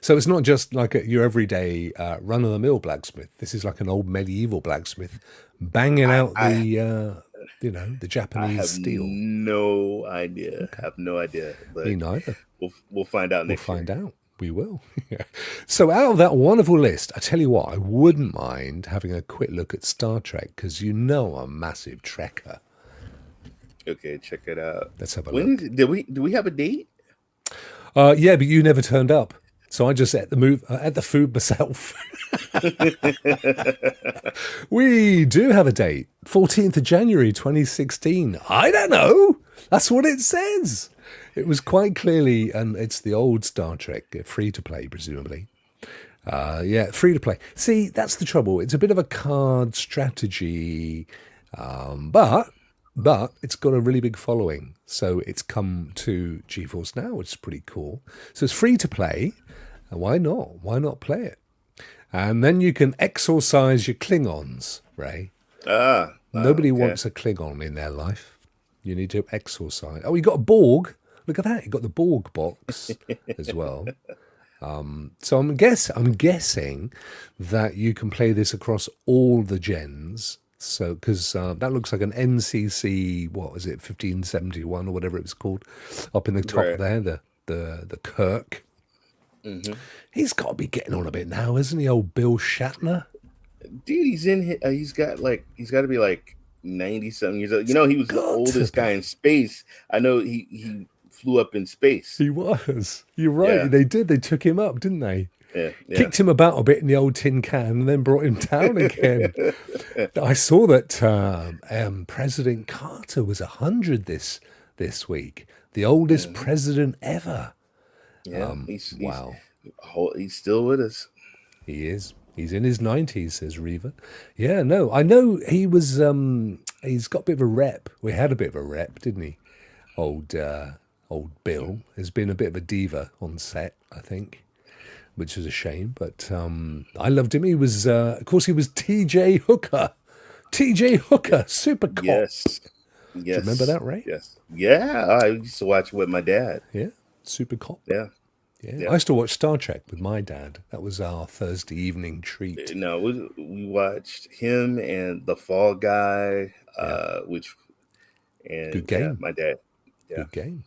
Speaker 3: So it's not just like your everyday run-of-the-mill blacksmith. This is like an old medieval blacksmith banging out the Japanese steel.
Speaker 4: No idea. Okay. I have no idea. But
Speaker 3: me neither.
Speaker 4: We'll find out next year.
Speaker 3: We'll find out. We will. So out of that wonderful list, I tell you what, I wouldn't mind having a quick look at Star Trek because I'm a massive Trekker.
Speaker 4: Okay, check it out.
Speaker 3: Let's have a look.
Speaker 4: Do we have a date?
Speaker 3: Yeah, but you never turned up. So I just ate the food myself. We do have a date. 14th of January 2016. I don't know. That's what it says. It was quite clearly, and it's the old Star Trek, free to play, presumably. Free to play. See, that's the trouble. It's a bit of a card strategy, but it's got a really big following. So it's come to GeForce Now, which is pretty cool. So it's free to play. Why not? Why not play it? And then you can exorcise your Klingons, Ray. Nobody wants a Klingon in their life. You need to exorcise. Oh, you got a Borg. Look at that. You got the Borg box as well. So I'm guessing that you can play this across all the gens. So because that looks like an NCC, what was it, 1571 or whatever it was called, up in the top there, the Kirk. Mm-hmm. He's got to be getting on a bit now, isn't he, old Bill Shatner?
Speaker 4: Dude, he's got to be like 90-something years old. You know, he was the oldest guy in space. I know he flew up in space.
Speaker 3: He was. You're right. Yeah. They did. They took him up, didn't they?
Speaker 4: Yeah.
Speaker 3: Kicked him about a bit in the old tin can and then brought him down again. I saw that President Carter was 100 this week. The oldest president ever.
Speaker 4: Yeah.
Speaker 3: Wow.
Speaker 4: He's still with us.
Speaker 3: He is. He's in his 90s, says Reva. Yeah, no, I know he was, he's got a bit of a rep. We had a bit of a rep, didn't he? Old Bill has been a bit of a diva on set, I think, which is a shame. But I loved him. He was, of course, he was TJ Hooker. TJ Hooker, super cop.
Speaker 4: Yes. Yes.
Speaker 3: Do you remember that, Ray?
Speaker 4: Yes. Yeah, I used to watch it with my dad.
Speaker 3: Yeah. Super Cop.
Speaker 4: Yeah.
Speaker 3: Yeah.
Speaker 4: Yeah.
Speaker 3: I used to watch Star Trek with my dad. That was our Thursday evening treat.
Speaker 4: No, we watched him and the Fall Guy,
Speaker 3: Good game.
Speaker 4: my dad. Yeah.
Speaker 3: Good game.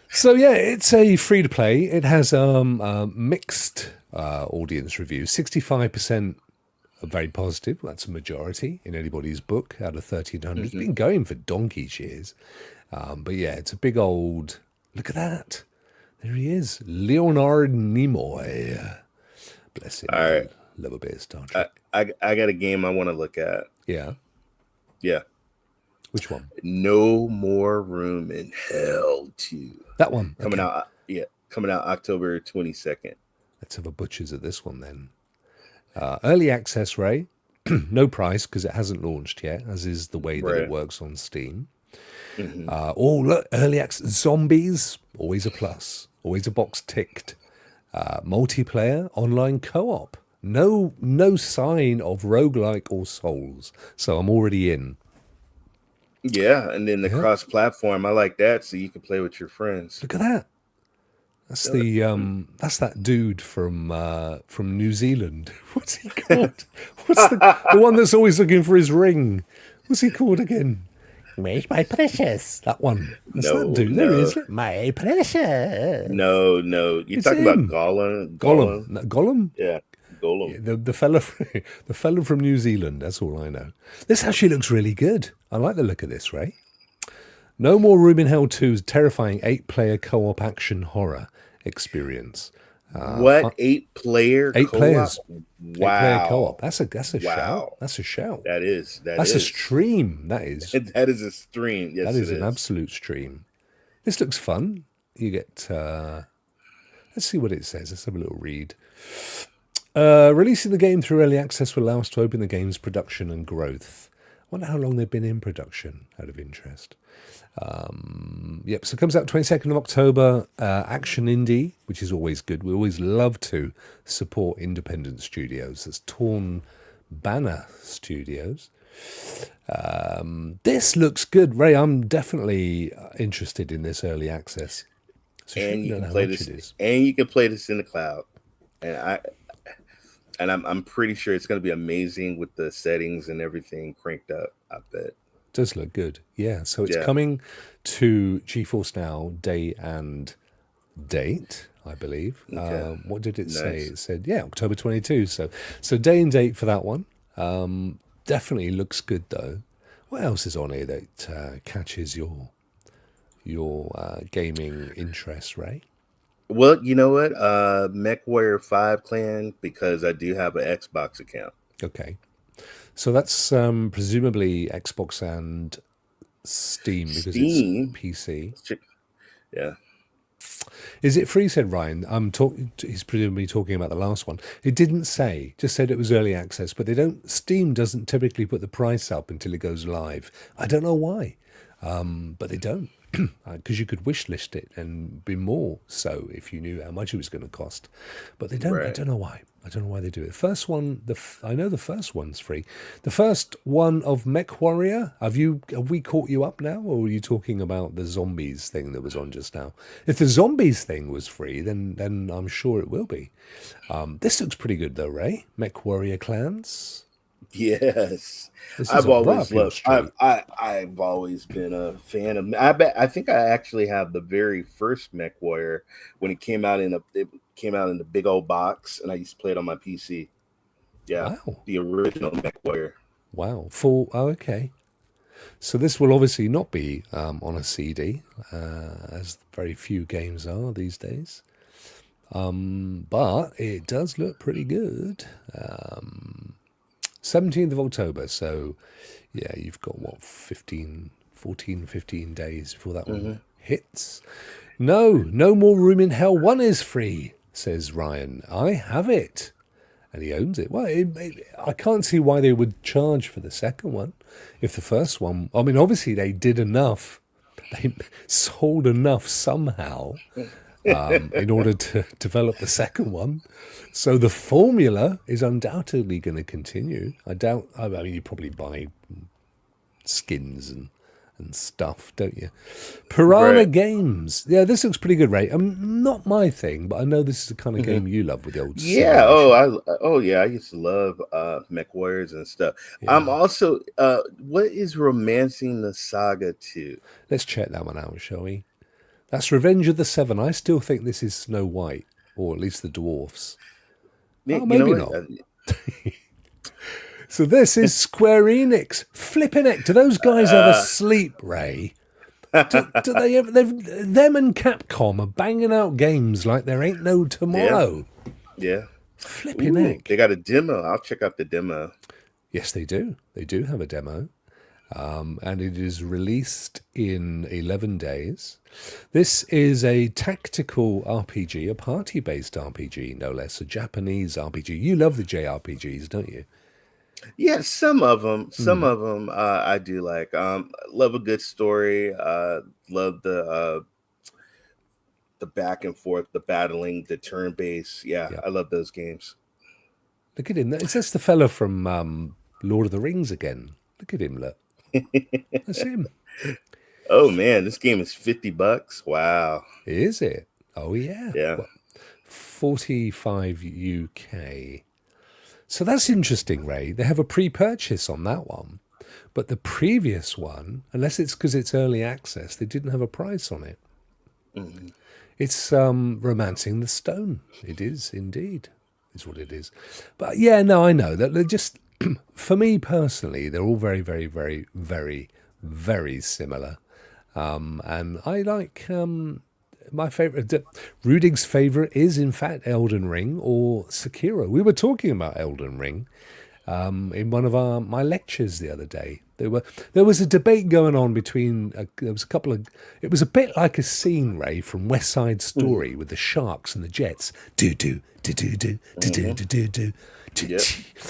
Speaker 3: So yeah, it's a free to play. It has mixed audience reviews. 65% are very positive. That's a majority in anybody's book out of 1,300. It's been going for donkey's years. But yeah, it's a big old. Look at that. There he is, Leonard Nimoy. Bless him.
Speaker 4: All right.
Speaker 3: Love a bit of Star Trek.
Speaker 4: I got a game I want to look at.
Speaker 3: Yeah.
Speaker 4: Yeah.
Speaker 3: Which one?
Speaker 4: No More Room in Hell 2.
Speaker 3: That one.
Speaker 4: Coming
Speaker 3: Okay.
Speaker 4: out. Yeah. Coming out October 22nd.
Speaker 3: Let's have a butchers at this one then. Early access, Ray. No price because it hasn't launched yet, as is the way that it
Speaker 4: Right.
Speaker 3: works on Steam.
Speaker 4: Mhm.
Speaker 3: Oh, look, early access. Zombies, always a plus. Always a box ticked. Multiplayer, online co-op. No sign of roguelike or Souls. So I'm already in.
Speaker 4: Yeah, and then the
Speaker 3: Yeah.
Speaker 4: cross-platform, I like that, so you can play with your friends.
Speaker 3: Look at that. That's that's that dude from New Zealand. What's he called? What's the one that's always looking for his ring? What's he called again? Where's my precious? That one. That's
Speaker 4: No,
Speaker 3: that dude. There he
Speaker 4: no.
Speaker 3: is. My precious.
Speaker 4: No, you're
Speaker 3: It's
Speaker 4: talking
Speaker 3: him.
Speaker 4: about Gollum.
Speaker 3: Gollum. No, Gollum?
Speaker 4: Yeah, Gollum.
Speaker 3: The fella from New Zealand. That's all I know. This actually looks really good. I like the look of this, Ray. No More Room in Hell 2's terrifying 8-player co-op action horror experience.
Speaker 4: What 8-player?
Speaker 3: 8
Speaker 4: co-op?
Speaker 3: players.
Speaker 4: Wow.
Speaker 3: 8-player co-op. That's a
Speaker 4: Wow.
Speaker 3: shout. That's a shout.
Speaker 4: That's
Speaker 3: That's a stream. That is.
Speaker 4: That is a stream. Yes,
Speaker 3: That is
Speaker 4: it
Speaker 3: an absolute stream. This looks fun. You get. Let's see what it says. Let's have a little read. Releasing the game through early access will allow us to open the game's production and growth. I wonder how long they've been in production, out of interest. Yep, so it comes out 22nd of October. Action Indie, which is always good. We always love to support independent studios. There's Torn Banner Studios. This looks good, Ray. I'm definitely interested in this early access. So
Speaker 4: And you
Speaker 3: don't
Speaker 4: can
Speaker 3: know
Speaker 4: play
Speaker 3: how much
Speaker 4: this.
Speaker 3: it is.
Speaker 4: And you can play this in the cloud. And I'm pretty sure it's going to be amazing with the settings and everything cranked up. I bet.
Speaker 3: Does look good. Yeah, so it's
Speaker 4: Yeah.
Speaker 3: coming to GeForce Now day and date, I believe.
Speaker 4: Okay.
Speaker 3: What did it say?
Speaker 4: Nice.
Speaker 3: It said, yeah, October 22. So day and date for that one. Definitely looks good though. What else is on here that catches your gaming interest, Ray?
Speaker 4: Well, you know what? MechWarrior 5 Clan, because I do have an Xbox account.
Speaker 3: Okay. So that's presumably Xbox and Steam because
Speaker 4: Steam?
Speaker 3: it's PC.
Speaker 4: Yeah.
Speaker 3: Is it free, said Ryan? He's presumably talking about the last one. It didn't say, just said it was early access, but Steam doesn't typically put the price up until it goes live. I don't know why, but they don't. Because you could wish list it and be more so if you knew how much it was going to cost. But they don't. I
Speaker 4: Right.
Speaker 3: don't know why. I don't know why they do it. First one, I know the first one's free. The first one of MechWarrior, have we caught you up now, or are you talking about the zombies thing that was on just now? If the zombies thing was free, then I'm sure it will be. This looks pretty good though, Ray. MechWarrior Clans.
Speaker 4: Yes.
Speaker 3: This is
Speaker 4: I've
Speaker 3: a
Speaker 4: always
Speaker 3: right up your
Speaker 4: loved.
Speaker 3: street.
Speaker 4: I've always been a fan of. I think I actually have the very first MechWarrior when it came out in the big old box, and I used to play it on my PC. Yeah,
Speaker 3: Wow.
Speaker 4: the original MechWarrior.
Speaker 3: Wow. Okay. So this will obviously not be on a CD, as very few games are these days. But it does look pretty good. 17th of October. So, yeah, you've got, 15 days before that one hits. No More Room in Hell 1 is free, says Ryan. I have it. And he owns it. Well, I can't see why they would charge for the second one. If the first one, I mean, obviously they did enough. They sold enough somehow in order to develop the second one. So the formula is undoubtedly going to continue. I mean, you probably buy skins and and stuff, don't you? Piranha
Speaker 4: Right.
Speaker 3: Games. Yeah, this looks pretty good, Ray. Not my thing, but I know this is the kind of game you love with the old
Speaker 4: Yeah.
Speaker 3: simulation.
Speaker 4: Yeah. I used to love Mech Warriors and stuff. I'm
Speaker 3: Yeah.
Speaker 4: also what is Romancing the Saga 2?
Speaker 3: Let's check that one out, shall we? That's Revenge of the Seven. I still think this is Snow White, or at least the dwarfs.
Speaker 4: Nick,
Speaker 3: Oh,
Speaker 4: you know
Speaker 3: maybe
Speaker 4: what?
Speaker 3: not. So this is Square Enix. Flipping heck, do those guys ever sleep, Ray? Do they ever? Them and Capcom are banging out games like there ain't no tomorrow.
Speaker 4: Yeah.
Speaker 3: Flipping
Speaker 4: Ooh,
Speaker 3: heck.
Speaker 4: they got a demo. I'll check out the demo.
Speaker 3: Yes, they do. They do have a demo. And it is released in 11 days. This is a tactical RPG, a party-based RPG, no less, a Japanese RPG. You love the JRPGs, don't you?
Speaker 4: Yeah, some of them. I do like. Love a good story. Love the back and forth, the battling, the turn based. Yeah,
Speaker 3: Yeah.
Speaker 4: I love those games.
Speaker 3: Look at him. It's just the fella from Lord of the Rings again. Look at him, look. That's him.
Speaker 4: Oh man, this game is $50. Wow.
Speaker 3: Is it? Oh, yeah.
Speaker 4: Yeah.
Speaker 3: What, 45 UK. So that's interesting, Ray. They have a pre-purchase on that one. But the previous one, unless it's because it's early access, they didn't have a price on it.
Speaker 4: Mhm.
Speaker 3: It's Romancing the Stone. It is indeed, is what it is. But yeah, no, I know that they're just, for me personally, they're all very, very, very, very, very similar. And I like my favorite. Rudig's favorite is in fact Elden Ring or Sekiro. We were talking about Elden Ring in one of my lectures the other day. There was a debate going on between there was a couple of. It was a bit like a scene, Ray, from West Side Story with the sharks and the jets. Do do do do do do do do do do.
Speaker 4: Yep.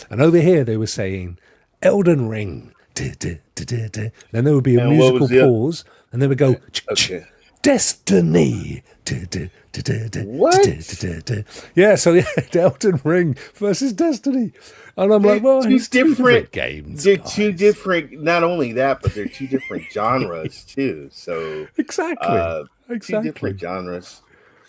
Speaker 3: And over here they were saying Elden Ring. Do, do, do, do, do. Then there would be a
Speaker 4: And what
Speaker 3: musical
Speaker 4: was the-
Speaker 3: pause, and they would go
Speaker 4: Okay.
Speaker 3: Destiny. Du, du, du, du, du,
Speaker 4: What?
Speaker 3: du, du, du, du. Yeah, so yeah, Elden Ring versus Destiny, and I'm like, well,
Speaker 4: Two
Speaker 3: it's two
Speaker 4: different
Speaker 3: games.
Speaker 4: They're
Speaker 3: guys.
Speaker 4: two different. Not only that, but they're two different genres too. So
Speaker 3: Exactly,
Speaker 4: two
Speaker 3: exactly.
Speaker 4: different genres.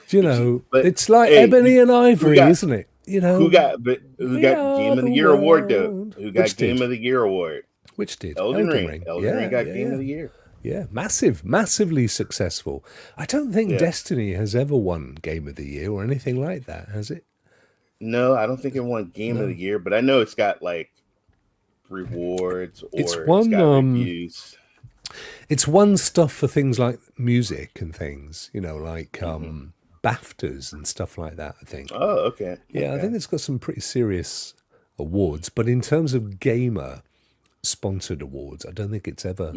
Speaker 3: You know,
Speaker 4: But,
Speaker 3: it's like
Speaker 4: hey,
Speaker 3: Ebony and Ivory,
Speaker 4: got-
Speaker 3: isn't it? You know,
Speaker 4: Who got
Speaker 3: We
Speaker 4: Game
Speaker 3: are
Speaker 4: of the
Speaker 3: the
Speaker 4: Year award though?
Speaker 3: world.
Speaker 4: Who got
Speaker 3: Which
Speaker 4: Game
Speaker 3: did?
Speaker 4: of the Year award?
Speaker 3: which did
Speaker 4: Elden Ring. Elden Ring got Game of the Year.
Speaker 3: Yeah, massively successful. I don't think
Speaker 4: Yeah.
Speaker 3: Destiny has ever won Game of the Year or anything like that, has it?
Speaker 4: No, I don't think it won Game of the Year, but I know it's got like rewards or
Speaker 3: It's
Speaker 4: it's
Speaker 3: won,
Speaker 4: got reviews.
Speaker 3: It's won stuff for things like music and things, you know, like BAFTAs and stuff like that, I think.
Speaker 4: Oh, okay.
Speaker 3: Yeah, I
Speaker 4: Okay.
Speaker 3: think it's got some pretty serious awards, but in terms of gamer sponsored awards, I don't think it's ever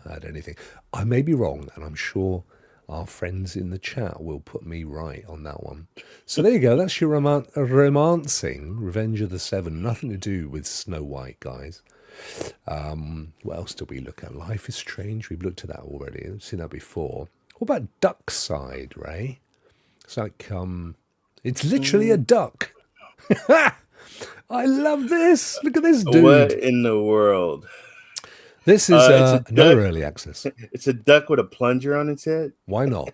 Speaker 3: had anything. I may be wrong, and I'm sure our friends in the chat will put me right on that one. So there you go. That's your romancing Revenge of the Seven. Nothing to do with Snow White, guys. What else did we look at? Life is Strange. We've looked at that already. I've seen that before. What about Duckside, Ray? It's like it's literally a duck. I love this. Look at this dude.
Speaker 4: What in the world?
Speaker 3: This is
Speaker 4: It's a
Speaker 3: another
Speaker 4: duck.
Speaker 3: early access.
Speaker 4: It's a duck with a plunger on its head.
Speaker 3: Why not?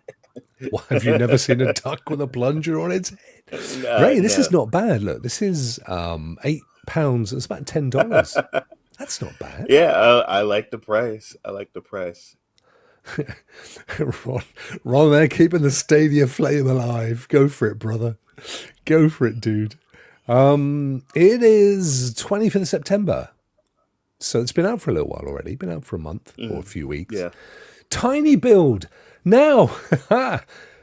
Speaker 3: Why, have you never seen a duck with a plunger on its head?
Speaker 4: No,
Speaker 3: Ray, this
Speaker 4: no.
Speaker 3: is not bad. Look, this is £8. It's about $10. That's not bad.
Speaker 4: Yeah, I like the price. I like the price.
Speaker 3: Ron there, keeping the Stadia flame alive. Go for it, brother. Go for it, dude. It is 25th of September. So it's been out for a little while already. Been out for a month or a few weeks.
Speaker 4: Yeah.
Speaker 3: Tiny build. Now,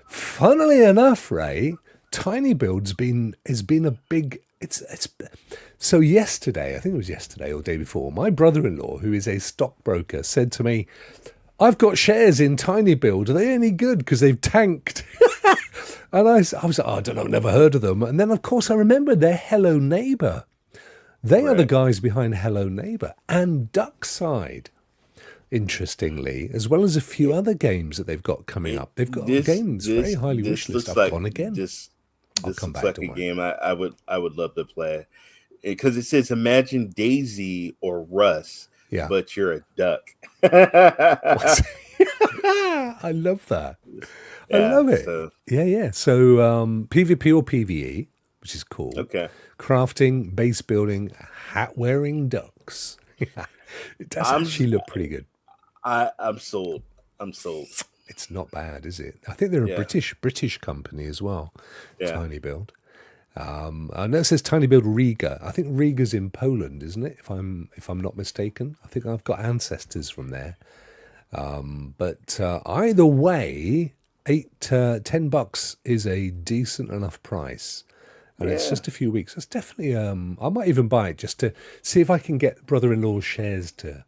Speaker 3: funnily enough, Ray, Tiny Build's has been a big. It's so yesterday. I think it was yesterday or the day before. My brother-in-law, who is a stockbroker, said to me, "I've got shares in Tiny Build. Are they any good? Because they've tanked." And I was like, "Oh, I don't know, never heard of them." And then, of course, I remembered they're Hello Neighbor. They are the guys behind Hello Neighbor and Duckside. Interestingly, as well as a few other games that they've got coming up. They've got games very highly
Speaker 4: this
Speaker 3: wishlist.
Speaker 4: looks
Speaker 3: I've
Speaker 4: like
Speaker 3: gone again.
Speaker 4: This
Speaker 3: I'll come
Speaker 4: looks
Speaker 3: back,
Speaker 4: like
Speaker 3: don't
Speaker 4: a
Speaker 3: worry.
Speaker 4: game I would love to play because it says Imagine Daisy or Russ.
Speaker 3: Yeah.
Speaker 4: but you're a duck.
Speaker 3: I love that. I love it.
Speaker 4: So,
Speaker 3: Yeah. So PvP or PvE, which is cool.
Speaker 4: okay.
Speaker 3: Crafting, base building, hat wearing ducks. It does actually look pretty good.
Speaker 4: I'm sold. I'm sold.
Speaker 3: It's not bad, is it? I think they're a British company as well.
Speaker 4: Yeah.
Speaker 3: Tiny Build. I know it says Tiny Build Riga. I think Riga's in Poland, isn't it? If I'm not mistaken. I think I've got ancestors from there. But either way, $10 is a decent enough price. And it's just a few weeks. That's definitely I might even buy it just to see if I can get brother-in-law's shares to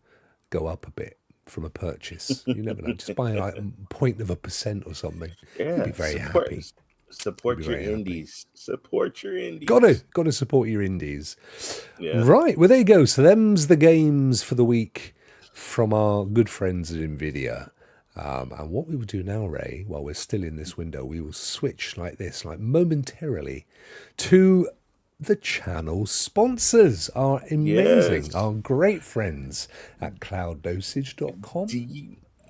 Speaker 3: go up a bit from a purchase. You never know. Just buy like 0.1% or something.
Speaker 4: Yeah.
Speaker 3: You'd be very happy.
Speaker 4: Support your
Speaker 3: very happy.
Speaker 4: indies. Support your indies.
Speaker 3: Got to support your indies.
Speaker 4: Yeah.
Speaker 3: Right, well there you go. So them's the games for the week from our good friends at NVIDIA. And what we will do now, Ray, while we're still in this window, we will switch like this, like momentarily, to the channel sponsors, our amazing, our great friends at clouddosage.com.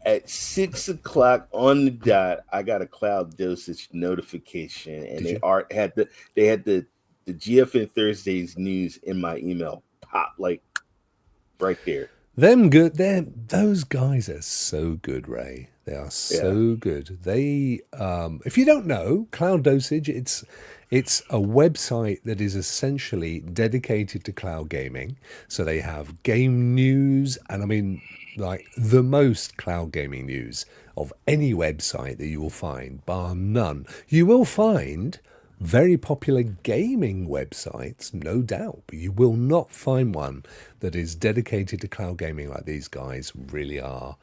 Speaker 4: At 6 o'clock on the dot, I got a Cloud Dosage notification, and they had the GFN Thursdays news in my email pop like right there.
Speaker 3: Them good. Those guys are so good, Ray. They are so good. They, if you don't know, Cloud Dosage, it's a website that is essentially dedicated to cloud gaming. So they have game news, and I mean, like the most cloud gaming news of any website that you will find, bar none. You will find very popular gaming websites, no doubt, but you will not find one that is dedicated to cloud gaming like these guys really are.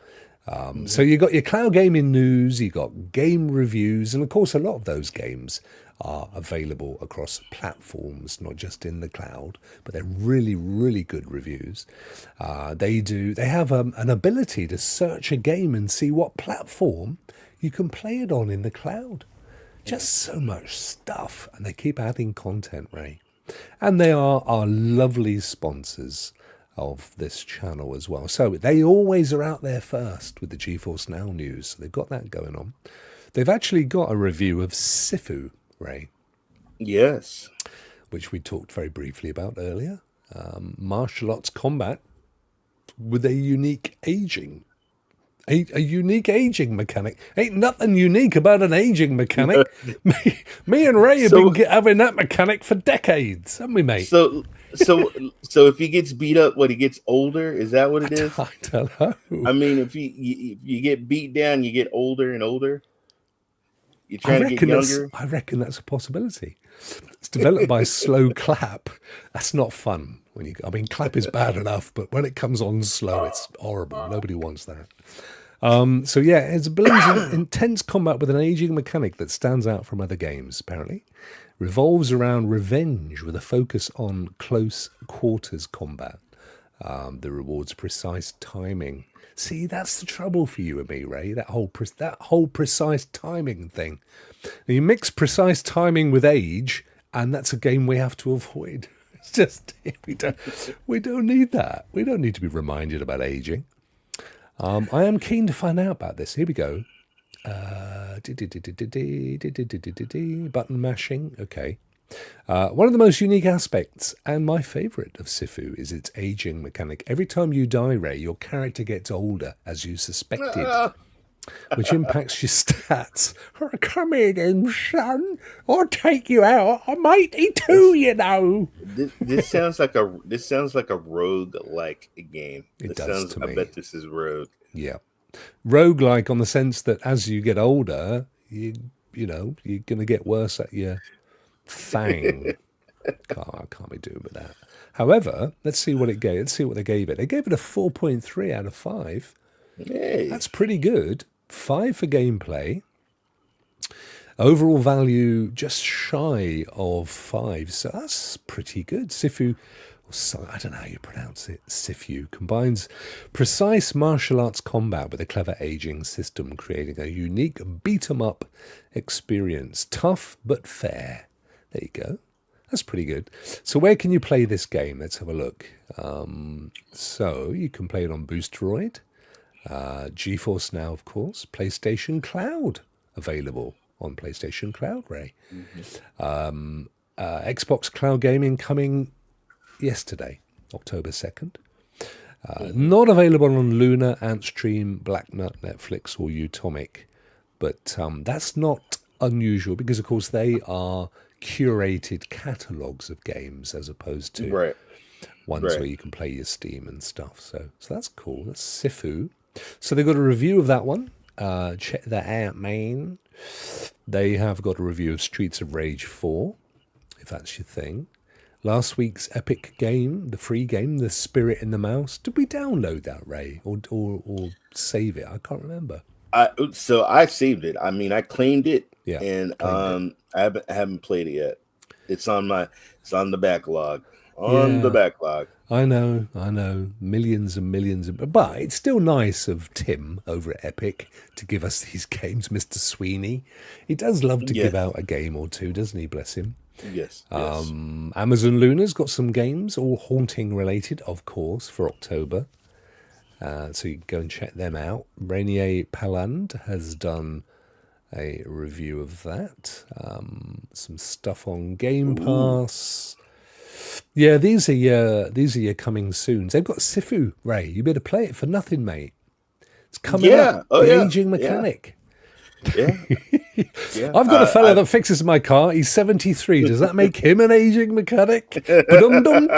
Speaker 3: So you got your cloud gaming news, you got game reviews, and of course a lot of those games are available across platforms, not just in the cloud, but they're really, really good reviews. They have an ability to search a game and see what platform you can play it on in the cloud. Just so much stuff, and they keep adding content, Ray. And they are our lovely sponsors of this channel as well. So they always are out there first with the GeForce Now news. So they've got that going on. They've actually got a review of Sifu, Ray.
Speaker 4: Yes.
Speaker 3: Which we talked very briefly about earlier. Martial arts combat with a unique aging. A unique aging mechanic. Ain't nothing unique about an aging mechanic. me and Ray have been having that mechanic for decades, haven't we, mate?
Speaker 4: So if he gets beat up, he gets older? Is that what it is?
Speaker 3: I don't know.
Speaker 4: I mean, if you get beat down, you get older and older. You're trying to get younger.
Speaker 3: I reckon that's a possibility. It's developed by slow clap. That's not fun. Clap is bad enough, but when it comes on slow, it's horrible. Nobody wants that. It believes in intense combat with an aging mechanic that stands out from other games, apparently. Revolves around revenge with a focus on close quarters combat. The rewards precise timing. See, that's the trouble for you and me, Ray, that whole precise timing thing. Now, you mix precise timing with age, and that's a game we have to avoid. It's just, we don't need that. We don't need to be reminded about aging. I am keen to find out about this. Here we go. Button mashing. Okay. One of the most unique aspects, and my favourite of Sifu, is its aging mechanic. Every time you die, Ray, your character gets older, as you suspected, which impacts your stats. Come in, son. I'll take you out. I'm 82, you know.
Speaker 4: This sounds like a rogue-like game.
Speaker 3: It does to me.
Speaker 4: I bet this is rogue.
Speaker 3: Yeah. Rogue-like on the sense that as you get older, you're going to get worse at your thing. I can't be doing with that. However, let's see what it gave. Let's see what they gave it. They gave it a 4.3 out of 5.
Speaker 4: Hey.
Speaker 3: That's pretty good. 5 for gameplay. Overall value just shy of 5. So that's pretty good. Sifu, I don't know how you pronounce it. Sifu combines precise martial arts combat with a clever aging system, creating a unique beat-em-up experience. Tough but fair. There you go. That's pretty good. So where can you play this game? Let's have a look. So you can play it on Boosteroid, GeForce Now, of course, PlayStation Cloud, available on PlayStation Cloud, Ray. Xbox Cloud Gaming coming yesterday, October 2nd. Not available on Luna, Antstream, Blacknut, Netflix, or Utomic. But that's not unusual because, of course, they are curated catalogues of games as opposed to ones where you can play your Steam and stuff. So that's cool. That's Sifu. So they've got a review of that one. Check that out, man. They have got a review of Streets of Rage 4, if that's your thing. Last week's epic game, the free game, The Spirit in the Mouse. Did we download that, Ray, or save it? I can't remember.
Speaker 4: So I saved it. I mean, I claimed it,
Speaker 3: Yeah,
Speaker 4: and I haven't played it yet. It's on the backlog. The backlog.
Speaker 3: I know, millions and millions but it's still nice of Tim over at Epic to give us these games, Mr. Sweeney. He does love to give out a game or two, doesn't he? Bless him.
Speaker 4: Yes.
Speaker 3: Amazon Luna's got some games, all haunting related, of course, for October. So you can go and check them out. Rainier Paland has done a review of that. Some stuff on Game Pass. Yeah, these are your coming soon. They've got Sifu, Ray. You better play it for nothing, mate. It's coming up. The Aging Mechanic.
Speaker 4: Yeah.
Speaker 3: I've got a fella that fixes my car. He's 73. Does that make him an aging mechanic? Ba-dum-dum.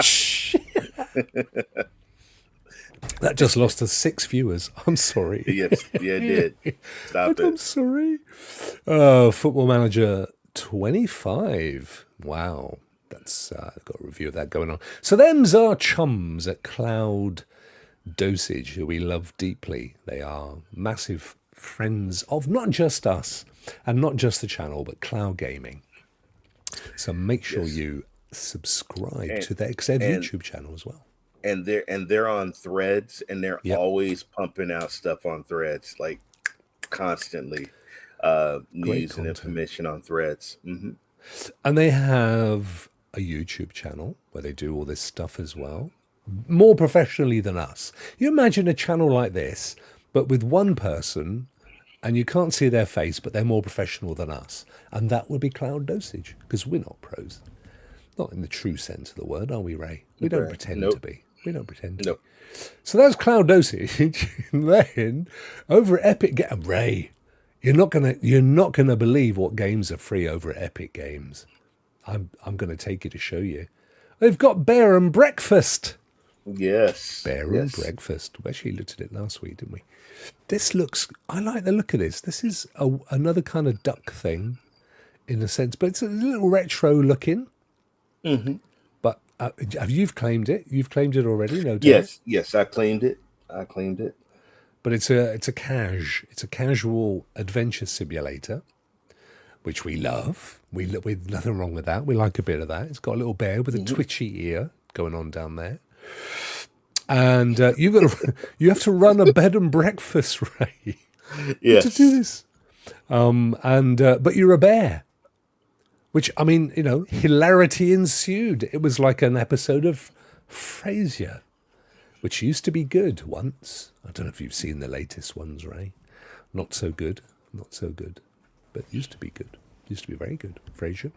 Speaker 3: That just lost us 6 viewers. I'm sorry.
Speaker 4: Yes, yeah, it did. Stop it.
Speaker 3: I'm sorry. Football Manager 25. Wow. That's I've got a review of that going on. So them's our chums at Cloud Dosage, who we love deeply. They are massive friends of not just us and not just the channel, but Cloud Gaming. So make sure you subscribe to their YouTube channel as well.
Speaker 4: And they're on Threads, and they're always pumping out stuff on Threads, like constantly. News and information on Threads. Mm-hmm.
Speaker 3: And they have a YouTube channel where they do all this stuff as well, more professionally than us. You imagine a channel like this, but with one person, and you can't see their face, but they're more professional than us. And that would be Cloud Dosage, because we're not pros. Not in the true sense of the word, are we, Ray? We don't pretend to be. We don't pretend to be. So that's Cloud Dosage. Then, over at Epic Ray, you're not gonna believe what games are free over at Epic Games. I'm going to take you to show you. They've got Bear and Breakfast.
Speaker 4: Yes.
Speaker 3: Bear and Breakfast. We actually looked at it last week, didn't we? This looks... I like the look of this. This is another kind of duck thing, in a sense. But it's a little retro looking. Mm-hmm. But you've claimed it. You've claimed it already, no doubt.
Speaker 4: Yes, I claimed it. But
Speaker 3: it's a casual adventure simulator, which we love. With nothing wrong with that. We like a bit of that. It's got a little bear with a twitchy ear going on down there. And you have to run a bed and breakfast, Ray.
Speaker 4: Yes.
Speaker 3: To do this. But you're a bear. Which, I mean, hilarity ensued. It was like an episode of Frasier, which used to be good once. I don't know if you've seen the latest ones, Ray. Not so good. But used to be good. Used to be very good, Frasier.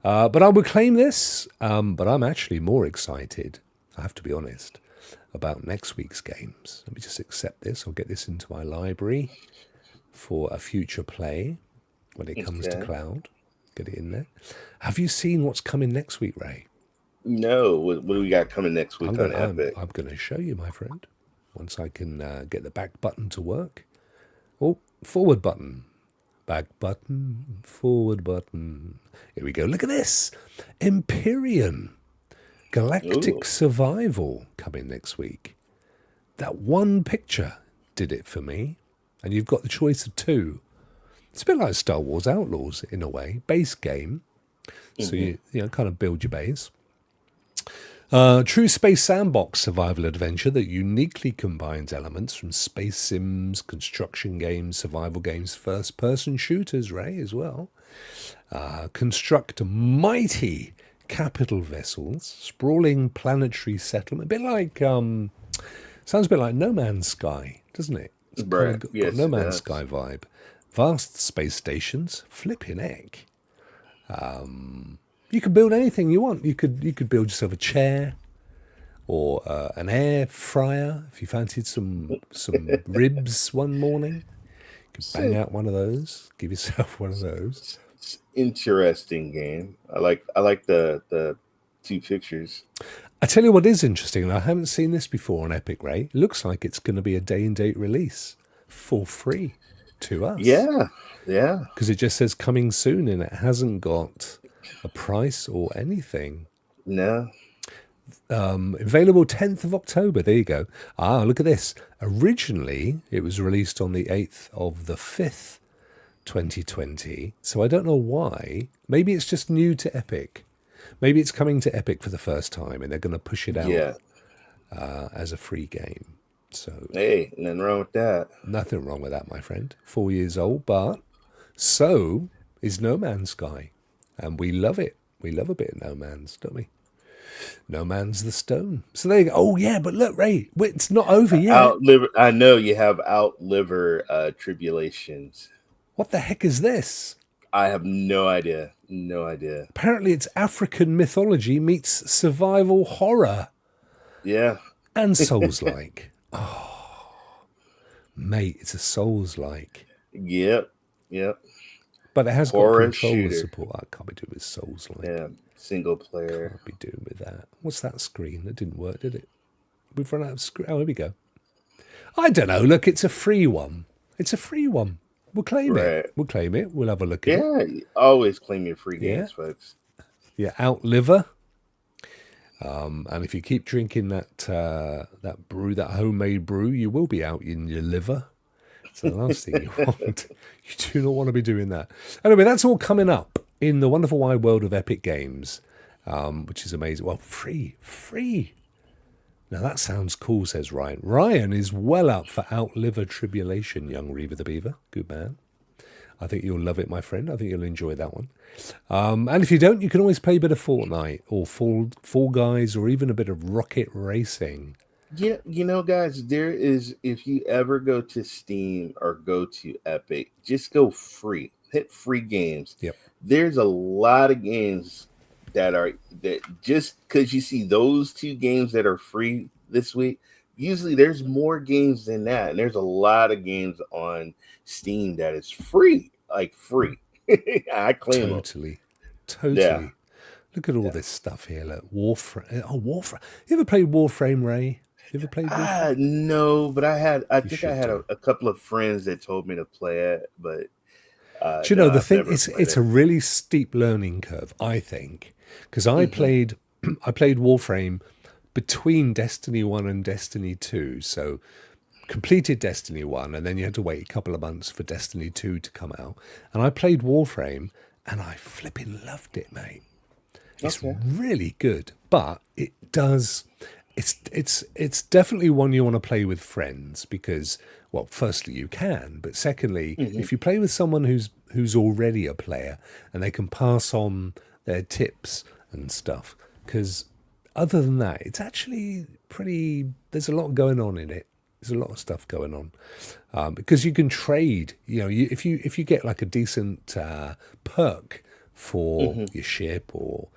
Speaker 3: But I would claim this, but I'm actually more excited, I have to be honest, about next week's games. Let me just accept this. I'll get this into my library for a future play when it comes to Cloud. Get it in there. Have you seen what's coming next week, Ray?
Speaker 4: No. What do we got coming next week on Epic?
Speaker 3: I'm going to show you, my friend, once I can get the back button to work. Oh, forward button. Back button, forward button. Here we go. Look at this. Empyrean. Galactic Survival coming next week. That one picture did it for me. And you've got the choice of 2. It's a bit like Star Wars Outlaws in a way. Base game. So you kind of build your base. True space sandbox survival adventure that uniquely combines elements from space sims, construction games, survival games, first-person shooters, Ray, as well. Construct mighty capital vessels, sprawling planetary settlement. A bit like, sounds a bit like No Man's Sky, doesn't it? It's
Speaker 4: Right.
Speaker 3: kind of got
Speaker 4: Yes,
Speaker 3: No
Speaker 4: it
Speaker 3: Man's
Speaker 4: does.
Speaker 3: Sky vibe. Vast space stations, flipping heck. You could build anything you want. You could build yourself a chair or an air fryer if you fancied some ribs one morning. You could bang out one of those. Give yourself one of those.
Speaker 4: It's interesting game. I like the two pictures.
Speaker 3: I tell you what is interesting, and I haven't seen this before on Epic Ray. It looks like it's going to be a day and date release for free to us.
Speaker 4: Yeah. Yeah.
Speaker 3: Because it just says coming soon, and it hasn't got a price or anything.
Speaker 4: No.
Speaker 3: Available 10th of October. There you go. Ah, look at this. Originally, it was released on the 8th of the 5th, 2020. So I don't know why. Maybe it's just new to Epic. Maybe it's coming to Epic for the first time, and they're going to push it out
Speaker 4: Yeah.
Speaker 3: as a free game. So
Speaker 4: Hey, nothing wrong with that.
Speaker 3: nothing wrong with that, my friend. 4 years old, but so is No Man's Sky. And we love it. We love a bit of No Man's, don't we? No Man's the Stone. So there you go. Oh, yeah, but look, Ray, it's not over yet.
Speaker 4: I know you have outliver tribulations.
Speaker 3: What the heck is this?
Speaker 4: I have no idea. No idea.
Speaker 3: Apparently it's African mythology meets survival horror
Speaker 4: Yeah.
Speaker 3: and Souls-like. Oh, mate, it's a Souls-like.
Speaker 4: Yep. Yep.
Speaker 3: But it has got
Speaker 4: Horror
Speaker 3: controller
Speaker 4: shooter.
Speaker 3: support. I can't be doing with Souls-like.
Speaker 4: Yeah. Single player.
Speaker 3: Can't be doing with that. What's that screen? That didn't work, did it? We've run out of screen. Oh, here we go. I don't know. Look, it's a free one. It's a free one. We'll claim
Speaker 4: Right.
Speaker 3: it. We'll claim it. We'll have a look at it.
Speaker 4: Yeah. You always claim your free
Speaker 3: Yeah.
Speaker 4: games, folks.
Speaker 3: Yeah, outliver. And if you keep drinking that brew, that homemade brew, you will be out in your liver. It's the last thing you want. You do not want to be doing that. Anyway, that's all coming up in the wonderful wide world of Epic Games, which is amazing. Well, free. Now that sounds cool, says Ryan. Ryan is well up for Outliver Tribulation, young Reaver the Beaver. Good man. I think you'll love it, my friend. I think you'll enjoy that one. And if you don't, you can always play a bit of Fortnite or Fall Guys or even a bit of Rocket Racing.
Speaker 4: Yeah, guys, there is, if you ever go to Steam or go to Epic, just go free. Hit free games.
Speaker 3: Yep.
Speaker 4: There's a lot of games that just because you see those two games that are free this week, usually there's more games than that. And there's a lot of games on Steam that is free, like free. I claim them.
Speaker 3: Totally.
Speaker 4: Yeah.
Speaker 3: Look at all this stuff here. Look, Warframe. Oh, Warframe. You ever played Warframe, Ray? You ever played Warframe?
Speaker 4: No, but I think
Speaker 3: should
Speaker 4: I had
Speaker 3: do.
Speaker 4: a couple of friends that told me to play it, but
Speaker 3: Do you know, the
Speaker 4: I've
Speaker 3: thing
Speaker 4: never
Speaker 3: is,
Speaker 4: played
Speaker 3: it's
Speaker 4: it.
Speaker 3: a really steep learning curve, I think, because I played Warframe between Destiny 1 and Destiny 2, so completed Destiny 1, and then you had to wait a couple of months for Destiny 2 to come out, and I played Warframe, and I flipping loved it, mate. It's
Speaker 4: Okay.
Speaker 3: really good, but it does. It's definitely one you want to play with friends because, well, firstly you can, but secondly, if you play with someone who's already a player and they can pass on their tips and stuff, because other than that, it's actually pretty. There's a lot going on in it. There's a lot of stuff going on because you can trade. You know, if you get like a decent perk for your ship or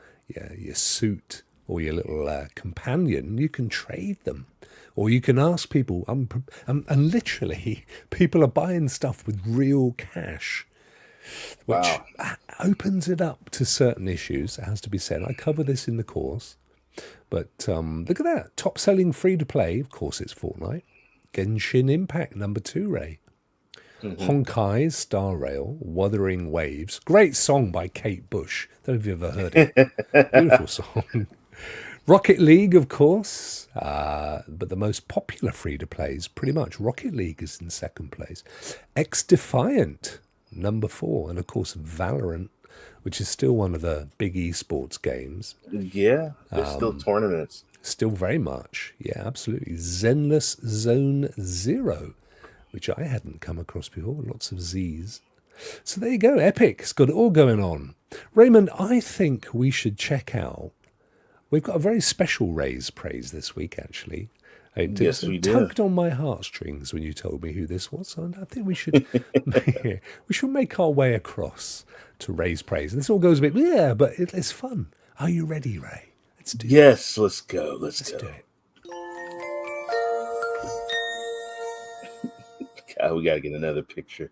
Speaker 3: your suit or your little companion, you can trade them, or you can ask people. And literally, people are buying stuff with real cash, which
Speaker 4: Wow.
Speaker 3: opens it up to certain issues. It has to be said. I cover this in the course, but look at that top-selling free-to-play. Of course, it's Fortnite. Genshin Impact #2, Ray. Honkai's Star Rail, Wuthering Waves. Great song by Kate Bush. Don't know if you've ever heard it. Beautiful song. Rocket League, of course, but the most popular free-to-plays, pretty much. Rocket League is in second place. X-Defiant, #4. And, of course, Valorant, which is still one of the big esports games.
Speaker 4: Yeah, there's still tournaments.
Speaker 3: Still very much. Yeah, absolutely. Zenless Zone Zero, which I hadn't come across before. Lots of Z's. So there you go. Epic's got it all going on. Raymond, I think we should check out. We've got a very special Ray's Praise this week, actually.
Speaker 4: Yes, we do.
Speaker 3: Tugged on my heartstrings when you told me who this was, and I think we should we should make our way across to Ray's Praise. This all goes a bit, yeah, but it's fun. Are you ready, Ray? Let's do
Speaker 4: Yes, let's go. Let's
Speaker 3: Let's
Speaker 4: go.
Speaker 3: do it.
Speaker 4: God, we gotta get another picture.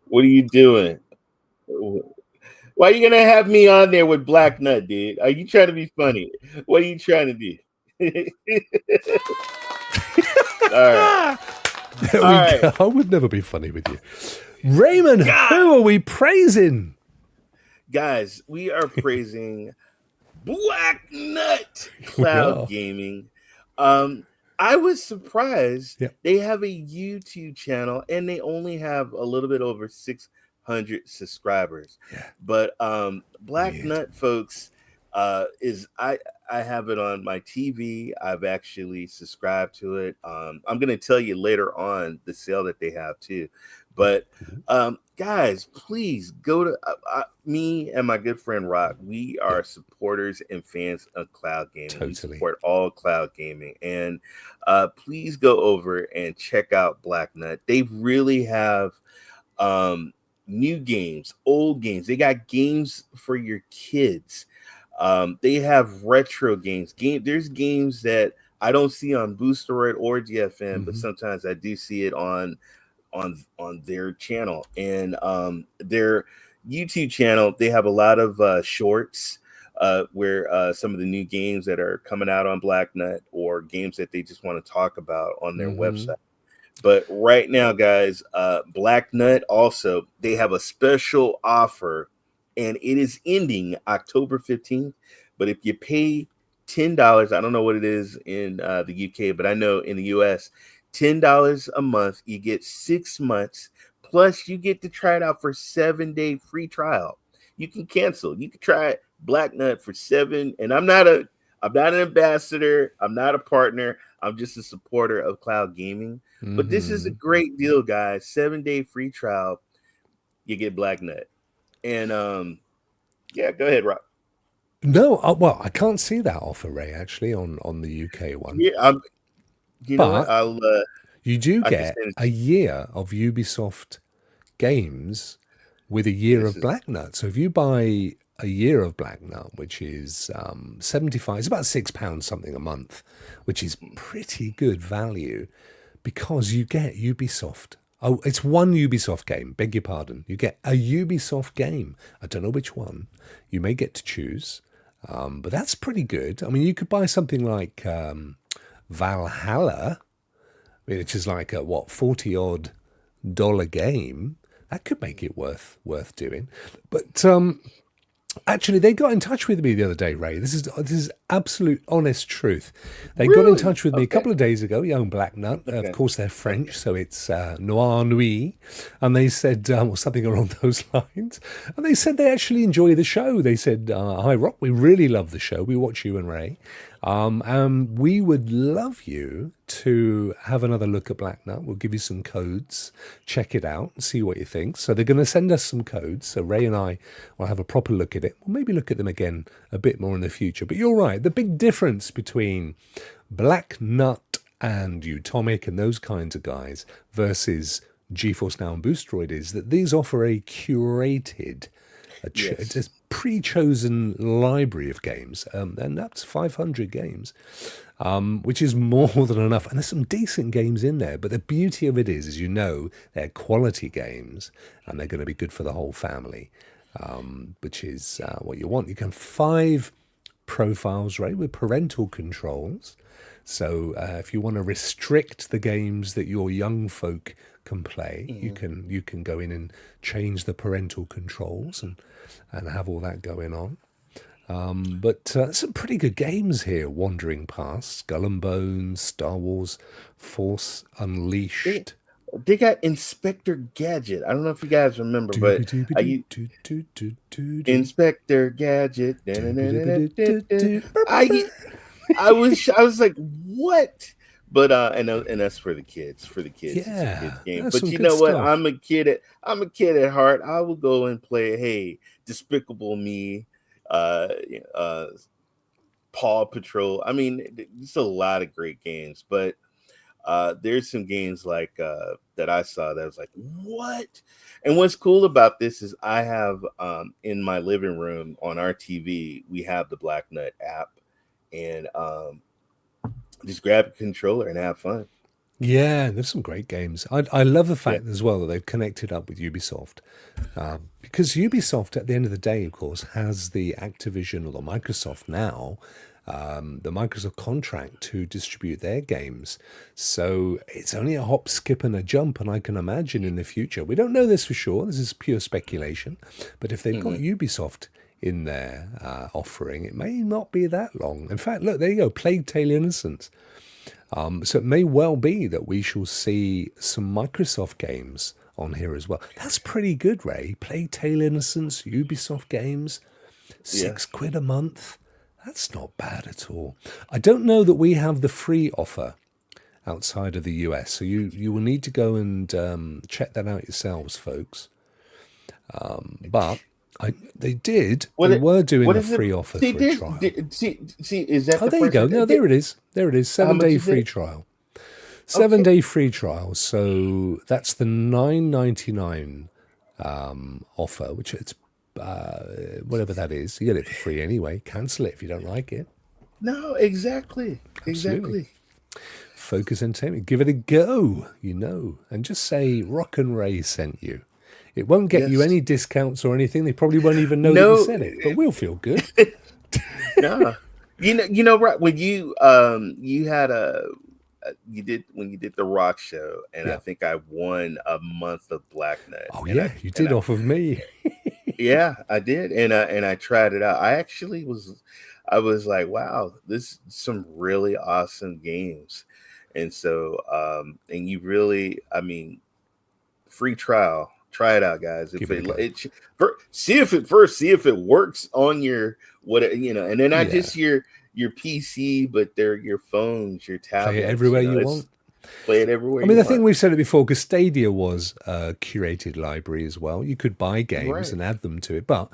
Speaker 4: What are you doing? Why are you gonna have me on there with Black Nut, dude? Are you trying to be funny? What are you trying to do? All right.
Speaker 3: There we
Speaker 4: All right.
Speaker 3: go. I would never be funny with you. Raymond, who are we praising?
Speaker 4: Guys, we are praising Black Nut
Speaker 3: are.
Speaker 4: Cloud Gaming. I was surprised
Speaker 3: Yep.
Speaker 4: they have a YouTube channel and they only have a little bit over 600 subscribers.
Speaker 3: Yeah.
Speaker 4: But Black
Speaker 3: Weird.
Speaker 4: Nut, folks, is I have it on my TV. I've actually subscribed to it. I'm gonna tell you later on the sale that they have too. But guys, please go to me and my good friend Rokk. We are supporters and fans of cloud gaming. We
Speaker 3: Totally.
Speaker 4: support all cloud gaming, and please go over and check out Black Nut. They really have new games, old games. They got games for your kids. They have retro games. There's games that I don't see on Boosteroid or GFN, but
Speaker 3: Mhm.
Speaker 4: sometimes I do see it on their channel. And their YouTube channel, they have a lot of shorts where some of the new games that are coming out on Black Nut or games that they just want to talk about on their
Speaker 3: Mhm.
Speaker 4: website. But right now, guys, Black Nut also, they have a special offer, and it is ending October 15th. But if you pay $10, I don't know what it is in the UK, but I know in the US, $10 a month, you get 6 months, plus you get to try it out for 7-day free trial. You can cancel. You can try Black Nut for 7, and I'm not an ambassador, I'm not a partner, I'm just a supporter of cloud gaming. But this is a
Speaker 3: Mhm.
Speaker 4: great deal, guys. 7-day free trial, you get Black Nut. And yeah, go ahead, Rob.
Speaker 3: No, well, I can't see that offer, Ray, actually, on the UK one.
Speaker 4: Yeah, you know what?
Speaker 3: But you do
Speaker 4: I can
Speaker 3: get
Speaker 4: send it.
Speaker 3: a year of Ubisoft games with a year
Speaker 4: This
Speaker 3: of
Speaker 4: is
Speaker 3: Black Nut. So if you buy a year of Black Nut, which is 75, it's about £6 something a month, which is pretty good value because you get Ubisoft. Oh, it's one Ubisoft game, beg your pardon. You get a Ubisoft game. I don't know which one. You may get to choose, but that's pretty good. I mean, you could buy something like Valhalla, which is like a, what, 40 odd dollar game. That could make it worth doing. But actually, they got in touch with me the other day, Ray. This is absolute honest truth. They got in
Speaker 4: really
Speaker 3: touch with me a
Speaker 4: okay.
Speaker 3: couple of days ago, young Black Nut.
Speaker 4: Okay.
Speaker 3: Of course, they're French, so it's Noir Nuit. And they said, or something along those lines. And they said they actually enjoy the show. They said, hi, Rokk, we really love the show. We watch you and Ray. And we would love you to have another look at Black Nut. We'll give you some codes. Check it out and see what you think. So they're going to send us some codes. So Ray and I will have a proper look at it. We'll maybe look at them again a bit more in the future. But you're right. The big difference between Black Nut and Utomic and those kinds of guys versus GeForce NOW and Boosteroid is that these offer a curated,
Speaker 4: Yes.
Speaker 3: just pre-chosen library of games, and that's 500 games, which is more than enough. And there's some decent games in there. But the beauty of it is, as you know, they're quality games, and they're going to be good for the whole family, which is what you want. You can 5 profiles, right, with parental controls. So if you want to restrict the games that your young folk can play, you can go in and change the parental controls and have all that going on. But some pretty good games here. Wandering Past, Skull and Bones, Star Wars Force Unleashed.
Speaker 4: They got Inspector Gadget. I don't know if you guys remember, but Inspector Gadget. I was like, what? But and that's for the kids. For the kids, it's a kids
Speaker 3: Yeah,
Speaker 4: game.
Speaker 3: that's
Speaker 4: But
Speaker 3: some
Speaker 4: you
Speaker 3: good
Speaker 4: know what?
Speaker 3: stuff.
Speaker 4: I'm a kid at heart. I will go and play. Hey, Despicable Me, uh, uh, Paw Patrol. I mean, there's a lot of great games, but there's some games like that I saw that was like, what? And what's cool about this is I have in my living room on our TV, we have the Black Nut app, and just grab a controller and have fun.
Speaker 3: Yeah, there's some great games. I love the
Speaker 4: Yeah.
Speaker 3: fact as well that they've connected up with Ubisoft, because Ubisoft, at the end of the day, of course, has the Activision or the Microsoft now, the Microsoft contract to distribute their games. So it's only a hop, skip, and a jump. And I can imagine in the future, we don't know this for sure. This is pure speculation, but if they've got
Speaker 4: Mhm.
Speaker 3: Ubisoft in their offering, it may not be that long. In fact, look, there you go, Plague Tale Innocence. So it may well be that we shall see some Microsoft games on here as well. That's pretty good, Ray. Plague Tale Innocence, Ubisoft games,
Speaker 4: Yeah.
Speaker 3: £6 a month. That's not bad at all. I don't know that we have the free offer outside of the US, so you will need to go and check that out yourselves, folks. But
Speaker 4: What
Speaker 3: they
Speaker 4: it,
Speaker 3: were doing
Speaker 4: what
Speaker 3: a
Speaker 4: is it?
Speaker 3: free offer
Speaker 4: See
Speaker 3: for a
Speaker 4: this?
Speaker 3: trial.
Speaker 4: See, is that
Speaker 3: Oh,
Speaker 4: the
Speaker 3: there you
Speaker 4: price?
Speaker 3: go. No, there it is. There it is.
Speaker 4: How much
Speaker 3: 7-day
Speaker 4: is
Speaker 3: free
Speaker 4: it?
Speaker 3: trial.
Speaker 4: Okay.
Speaker 3: 7-day free trial. So that's the $9.99 offer, which it's whatever that is. You get it for free anyway. Cancel it if you don't like it.
Speaker 4: No, exactly.
Speaker 3: Absolutely.
Speaker 4: Exactly.
Speaker 3: Focus Entertainment. Give it a go, and just say Rokk and Ray sent you. It won't get you
Speaker 4: Yes.
Speaker 3: any discounts or anything. They probably won't even know that
Speaker 4: No.
Speaker 3: you said it, but we'll feel good.
Speaker 4: No. Right when you had you did when you did the Rock show, and I
Speaker 3: Yeah.
Speaker 4: think I won a month of Black Nut.
Speaker 3: Oh,
Speaker 4: and
Speaker 3: yeah, you did off of me.
Speaker 4: Yeah, I did, and I tried it out. I was like, wow, this is some really awesome games, and so and you really, I mean, free trial. Try it out, guys. If
Speaker 3: Give it a go.
Speaker 4: see if it works on your and they're not
Speaker 3: Yeah.
Speaker 4: just your PC, but they're your phones, your tablets.
Speaker 3: Play it everywhere you
Speaker 4: it's-
Speaker 3: want.
Speaker 4: Play it everywhere.
Speaker 3: I mean,
Speaker 4: you
Speaker 3: the thing
Speaker 4: want.
Speaker 3: we've said it before, because Stadia was a curated library as well. You could buy games
Speaker 4: Right.
Speaker 3: and add them to it. But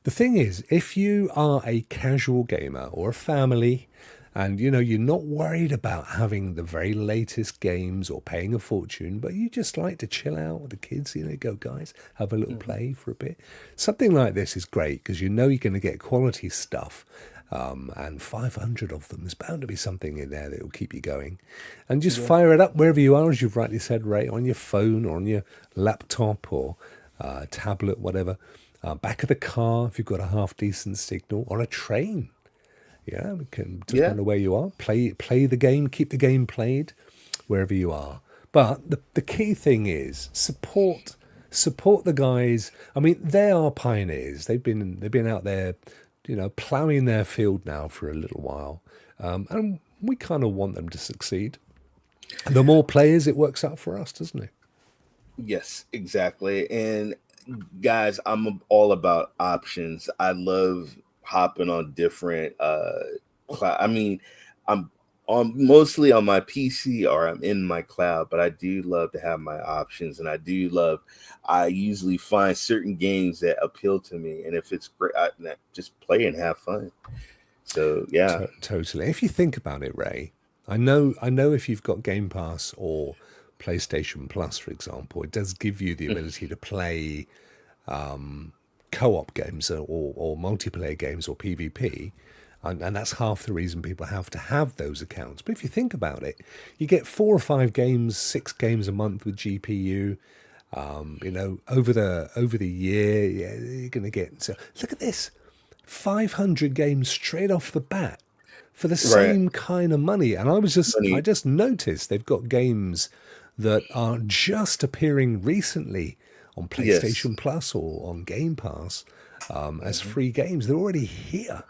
Speaker 3: the thing is, if you are a casual gamer or a family, and you're not worried about having the very latest games or paying a fortune, but you just like to chill out with the kids, go, guys, have a little play for a bit. Something like this is great because you're going to get quality stuff. And 500 of them. There's bound to be something in there that will keep you going. And just fire it up wherever you are, as you've rightly said, Ray, on your phone or on your laptop or tablet, whatever. Back of the car, if you've got a half-decent signal, on a train. Yeah, we can, depending on where you are, play the game, keep the game played wherever you are. But the key thing is support the guys. I mean, they are pioneers. They've been out there, ploughing their field now for a little while, and we kind of want them to succeed. And the more players, it works out for us, doesn't it?
Speaker 4: Yes, exactly. And guys, I'm all about options. I love hopping on different I mean, I'm on mostly on my PC or I'm in my cloud, but I do love to have my options, and I usually find certain games that appeal to me, and if it's great, I just play and have fun. So yeah.
Speaker 3: Totally. If you think about it, Ray, I know if you've got Game Pass or PlayStation Plus, for example, it does give you the ability to play co-op games or multiplayer games or PvP, and that's half the reason people have to have those accounts. But if you think about it, you get 4 or 5 games, 6 games a month with GPU. Over the year, you're going to get. So look at this, 500 games straight off the bat for the same kind of money. And I just noticed they've got games that are just appearing recently on PlayStation Plus or on Game Pass as free games. They're already here.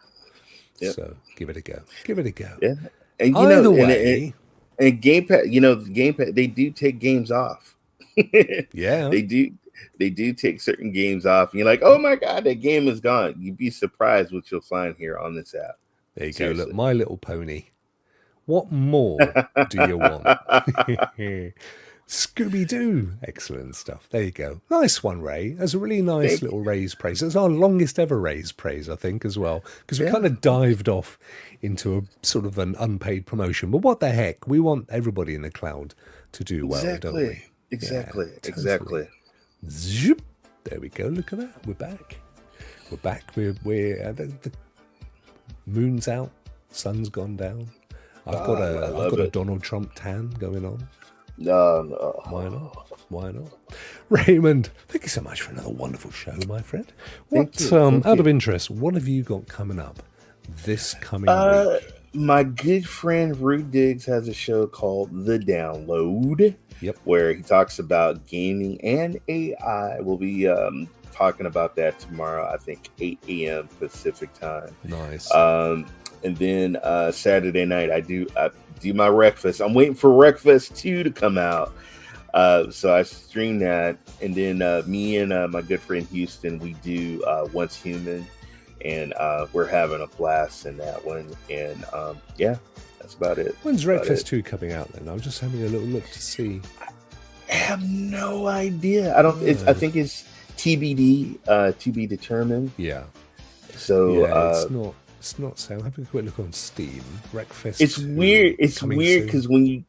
Speaker 4: Yep.
Speaker 3: So give it a go. Give it a go.
Speaker 4: Yeah. And
Speaker 3: Either way,
Speaker 4: and Gamepad, they do take games off.
Speaker 3: yeah.
Speaker 4: They do take certain games off, and you're like, oh my god, that game is gone. You'd be surprised what you'll find here on this app.
Speaker 3: There you
Speaker 4: Seriously.
Speaker 3: go. Look, My Little Pony What more do you want? Scooby-Doo. Excellent stuff. There you go. Nice one, Ray. That's a really nice little Ray's praise. It's our longest ever Ray's praise, I think, as well, because we kind of dived off into a sort of an unpaid promotion. But what the heck? We want everybody in the cloud to do well, don't we?
Speaker 4: Exactly.
Speaker 3: Yeah, totally.
Speaker 4: Exactly.
Speaker 3: Zoop. There we go. Look at that. We're back. We're back. We're the moon's out. Sun's gone down. I've got a Donald Trump tan going on.
Speaker 4: No.
Speaker 3: Why not? Raymond, thank you so much for another wonderful show, my friend.
Speaker 4: Thank
Speaker 3: Out
Speaker 4: you.
Speaker 3: of interest, what have you got coming up this coming week?
Speaker 4: My good friend Rue Diggs has a show called The Download.
Speaker 3: Yep.
Speaker 4: Where he talks about gaming and AI. We'll be talking about that tomorrow, I think 8 a.m. Pacific time.
Speaker 3: Nice.
Speaker 4: And then Saturday night I do my Wreckfest. I'm waiting for Wreckfest 2 to come out. So I stream that. And then me and my good friend Houston, we do Once Human. And we're having a blast in that one. And yeah, that's about it.
Speaker 3: When's Wreckfest 2 coming out then? I was just having a little look to see.
Speaker 4: I have no idea. I think it's TBD, to be determined.
Speaker 3: Yeah.
Speaker 4: So
Speaker 3: yeah, it's not so. Have a quick look on Steam. Wreckfest.
Speaker 4: It's
Speaker 3: 2
Speaker 4: weird. It's
Speaker 3: coming
Speaker 4: weird
Speaker 3: soon.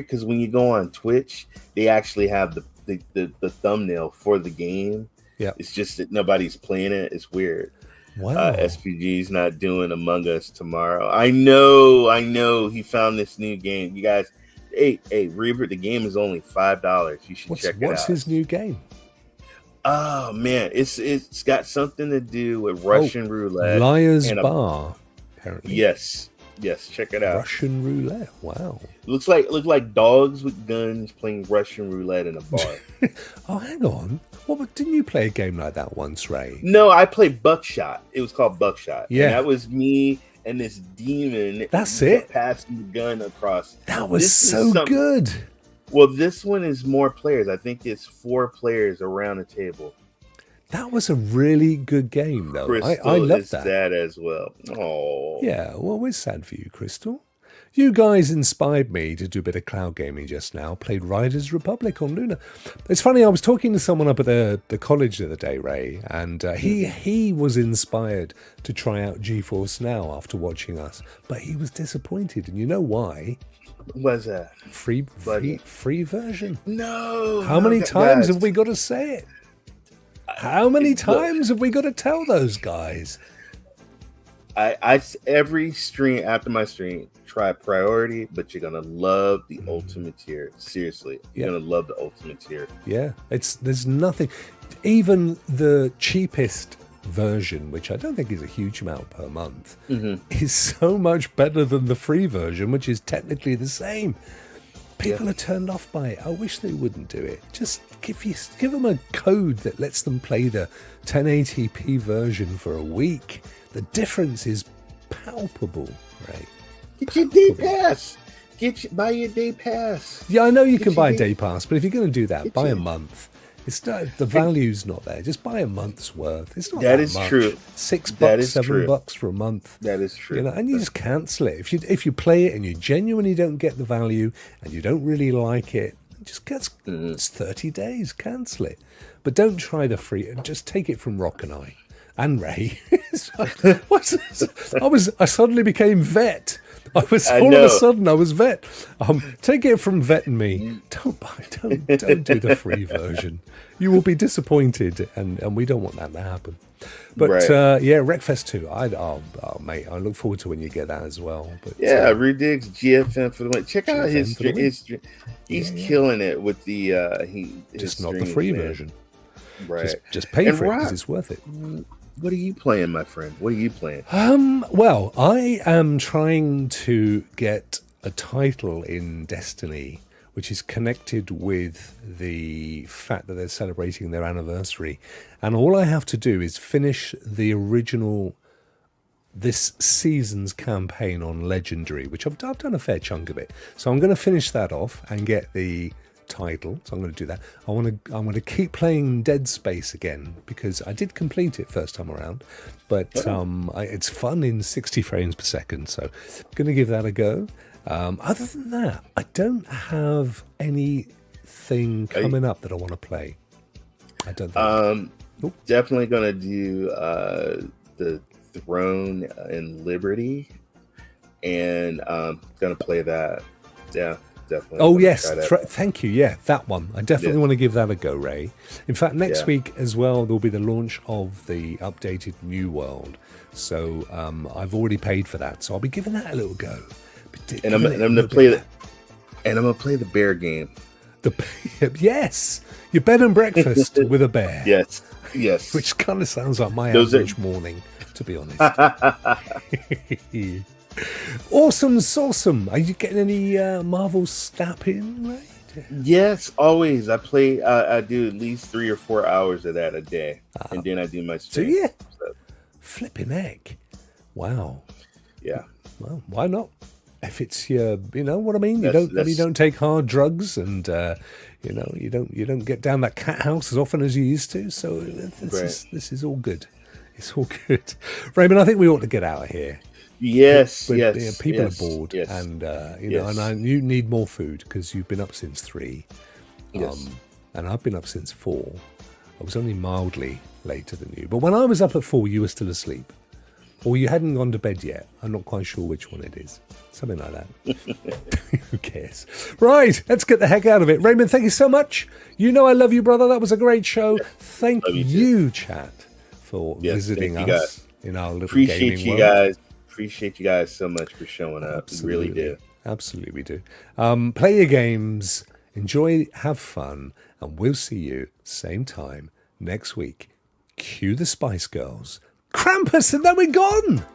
Speaker 4: because when you go on Twitch, they actually have the thumbnail for the game.
Speaker 3: Yeah.
Speaker 4: It's just that nobody's playing it. It's weird.
Speaker 3: Wow.
Speaker 4: SPG's not doing Among Us tomorrow. I know. He found this new game. You guys, hey, Reaver, the game is only $5. You should check it out.
Speaker 3: What's his new game?
Speaker 4: Oh man, it's got something to do with Russian roulette.
Speaker 3: Liar's
Speaker 4: and
Speaker 3: Bar, apparently.
Speaker 4: Yes, check it out.
Speaker 3: Russian roulette. Wow.
Speaker 4: Looks like dogs with guns playing Russian roulette in a bar.
Speaker 3: Oh, hang on. But didn't you play a game like that once, Ray?
Speaker 4: No, I played Buckshot. It was called Buckshot.
Speaker 3: Yeah.
Speaker 4: And that was me and this demon.
Speaker 3: That's it?
Speaker 4: Passing the gun across.
Speaker 3: That was
Speaker 4: This is
Speaker 3: so
Speaker 4: something-
Speaker 3: good.
Speaker 4: Well, this one is more players. I think it's 4 players around the table.
Speaker 3: That was a really good game, though. I
Speaker 4: Crystal
Speaker 3: loved
Speaker 4: is
Speaker 3: that.
Speaker 4: sad as well. Oh,
Speaker 3: Yeah, well, we're sad for you, Crystal. You guys inspired me to do a bit of cloud gaming just now. Played Riders Republic on Luna. It's funny, I was talking to someone up at the college the other day, Ray, and he was inspired to try out GeForce Now after watching us, but he was disappointed, and you know why?
Speaker 4: What's that?
Speaker 3: Free version.
Speaker 4: No.
Speaker 3: How many
Speaker 4: no,
Speaker 3: times
Speaker 4: guys.
Speaker 3: have we got to say it? How many times have we got to tell those guys?
Speaker 4: I every stream after my stream try priority, but you're gonna love the ultimate tier. Seriously, you're gonna love the ultimate tier.
Speaker 3: Yeah, there's nothing. Even the cheapest version, which I don't think is a huge amount per month, is so much better than the free version, which is technically the same. People are turned off by it. I wish they wouldn't do it. Just give them a code that lets them play the 1080p version for a week. The difference is palpable, right?
Speaker 4: Get your day pass. Buy your day pass.
Speaker 3: Yeah, I know you can
Speaker 4: your
Speaker 3: buy a
Speaker 4: day-
Speaker 3: day pass, but if you're going to do that, buy a month. It's not, the value's not there. Just buy a month's worth. It's not
Speaker 4: That
Speaker 3: that
Speaker 4: is
Speaker 3: much.
Speaker 4: true.
Speaker 3: $6,
Speaker 4: That is true.
Speaker 3: $7 for a month.
Speaker 4: That is true.
Speaker 3: You know, and you just cancel it. If you play it and you genuinely don't get the value and you don't really like it, just it's 30 days. Cancel it. But don't try the free. Just take it from Rokk and Ray. I suddenly became vet. All of a sudden I was vet. Take it from Vet and me. Don't do the free version. You will be disappointed, and we don't want that to happen. But yeah, Wreckfest 2. Mate, I look forward to when you get that as well. But
Speaker 4: yeah, Redigs GFM for the win. Check out
Speaker 3: GFM
Speaker 4: his
Speaker 3: for the win.
Speaker 4: He's killing it with the
Speaker 3: just
Speaker 4: his
Speaker 3: not the
Speaker 4: streams,
Speaker 3: free
Speaker 4: man.
Speaker 3: version.
Speaker 4: Right.
Speaker 3: Just pay
Speaker 4: And
Speaker 3: for it
Speaker 4: Rock,
Speaker 3: because it's worth it.
Speaker 4: What are you playing, my friend? What are you playing?
Speaker 3: Well, I am trying to get a title in Destiny which is connected with the fact that they're celebrating their anniversary. And all I have to do is finish the original, this season's campaign on Legendary, which I've done a fair chunk of it. So I'm going to finish that off and get the title. So I'm going to do that. I'm going to keep playing Dead Space again because I did complete it first time around, but it's fun in 60 frames per second. So I'm going to give that a go. Other than that, I don't have anything coming up that I want to play. I don't think.
Speaker 4: Definitely gonna do the Throne and Liberty, and gonna play that. Yeah, definitely.
Speaker 3: Oh
Speaker 4: gonna
Speaker 3: yes,
Speaker 4: try that.
Speaker 3: thank you. Yeah, that one. I definitely want to give that a go, Ray. In fact, next week as well, there'll be the launch of the updated New World. So I've already paid for that, so I'll be giving that a little go.
Speaker 4: And I'm gonna play the, and I'm gonna play the bear game.
Speaker 3: Yes, your bed and breakfast with a bear.
Speaker 4: Yes.
Speaker 3: Which kind of sounds like my
Speaker 4: Those
Speaker 3: average morning, to be honest. Awesome sauceum. Are you getting any Marvel snap in, right?
Speaker 4: Yes, always. I play. I do at least 3 or 4 hours of that a day, and then I do my stream.
Speaker 3: Do you?
Speaker 4: So,
Speaker 3: Flipping heck. Wow.
Speaker 4: yeah.
Speaker 3: Well, why not? If it's your, you know what I mean. You
Speaker 4: That's-
Speaker 3: don't take hard drugs, and you don't get down that cat house as often as you used to. So this is all good. It's all good. Raymond, I think we ought to get out of here.
Speaker 4: Yes.
Speaker 3: But,
Speaker 4: Yes.
Speaker 3: people
Speaker 4: yes,
Speaker 3: are bored,
Speaker 4: yes.
Speaker 3: and
Speaker 4: Yes.
Speaker 3: you need more food because you've been up since 3.
Speaker 4: Yes.
Speaker 3: And I've been up since 4. I was only mildly later than you, but when I was up at 4, you were still asleep, or you hadn't gone to bed yet. I'm not quite sure which one it is. Something like that. Who cares? Right, let's get the heck out of it. Raymond, thank you so much. You know I love you, brother. That was a great show. Thank you, chat, for visiting
Speaker 4: thank you,
Speaker 3: us
Speaker 4: guys.
Speaker 3: in our little
Speaker 4: Appreciate
Speaker 3: gaming
Speaker 4: you
Speaker 3: world.
Speaker 4: guys. Appreciate you guys so much for showing up. We really do.
Speaker 3: Absolutely, we do. Play your games, enjoy, have fun, and we'll see you same time next week. Cue the Spice Girls. Krampus, and then we're gone.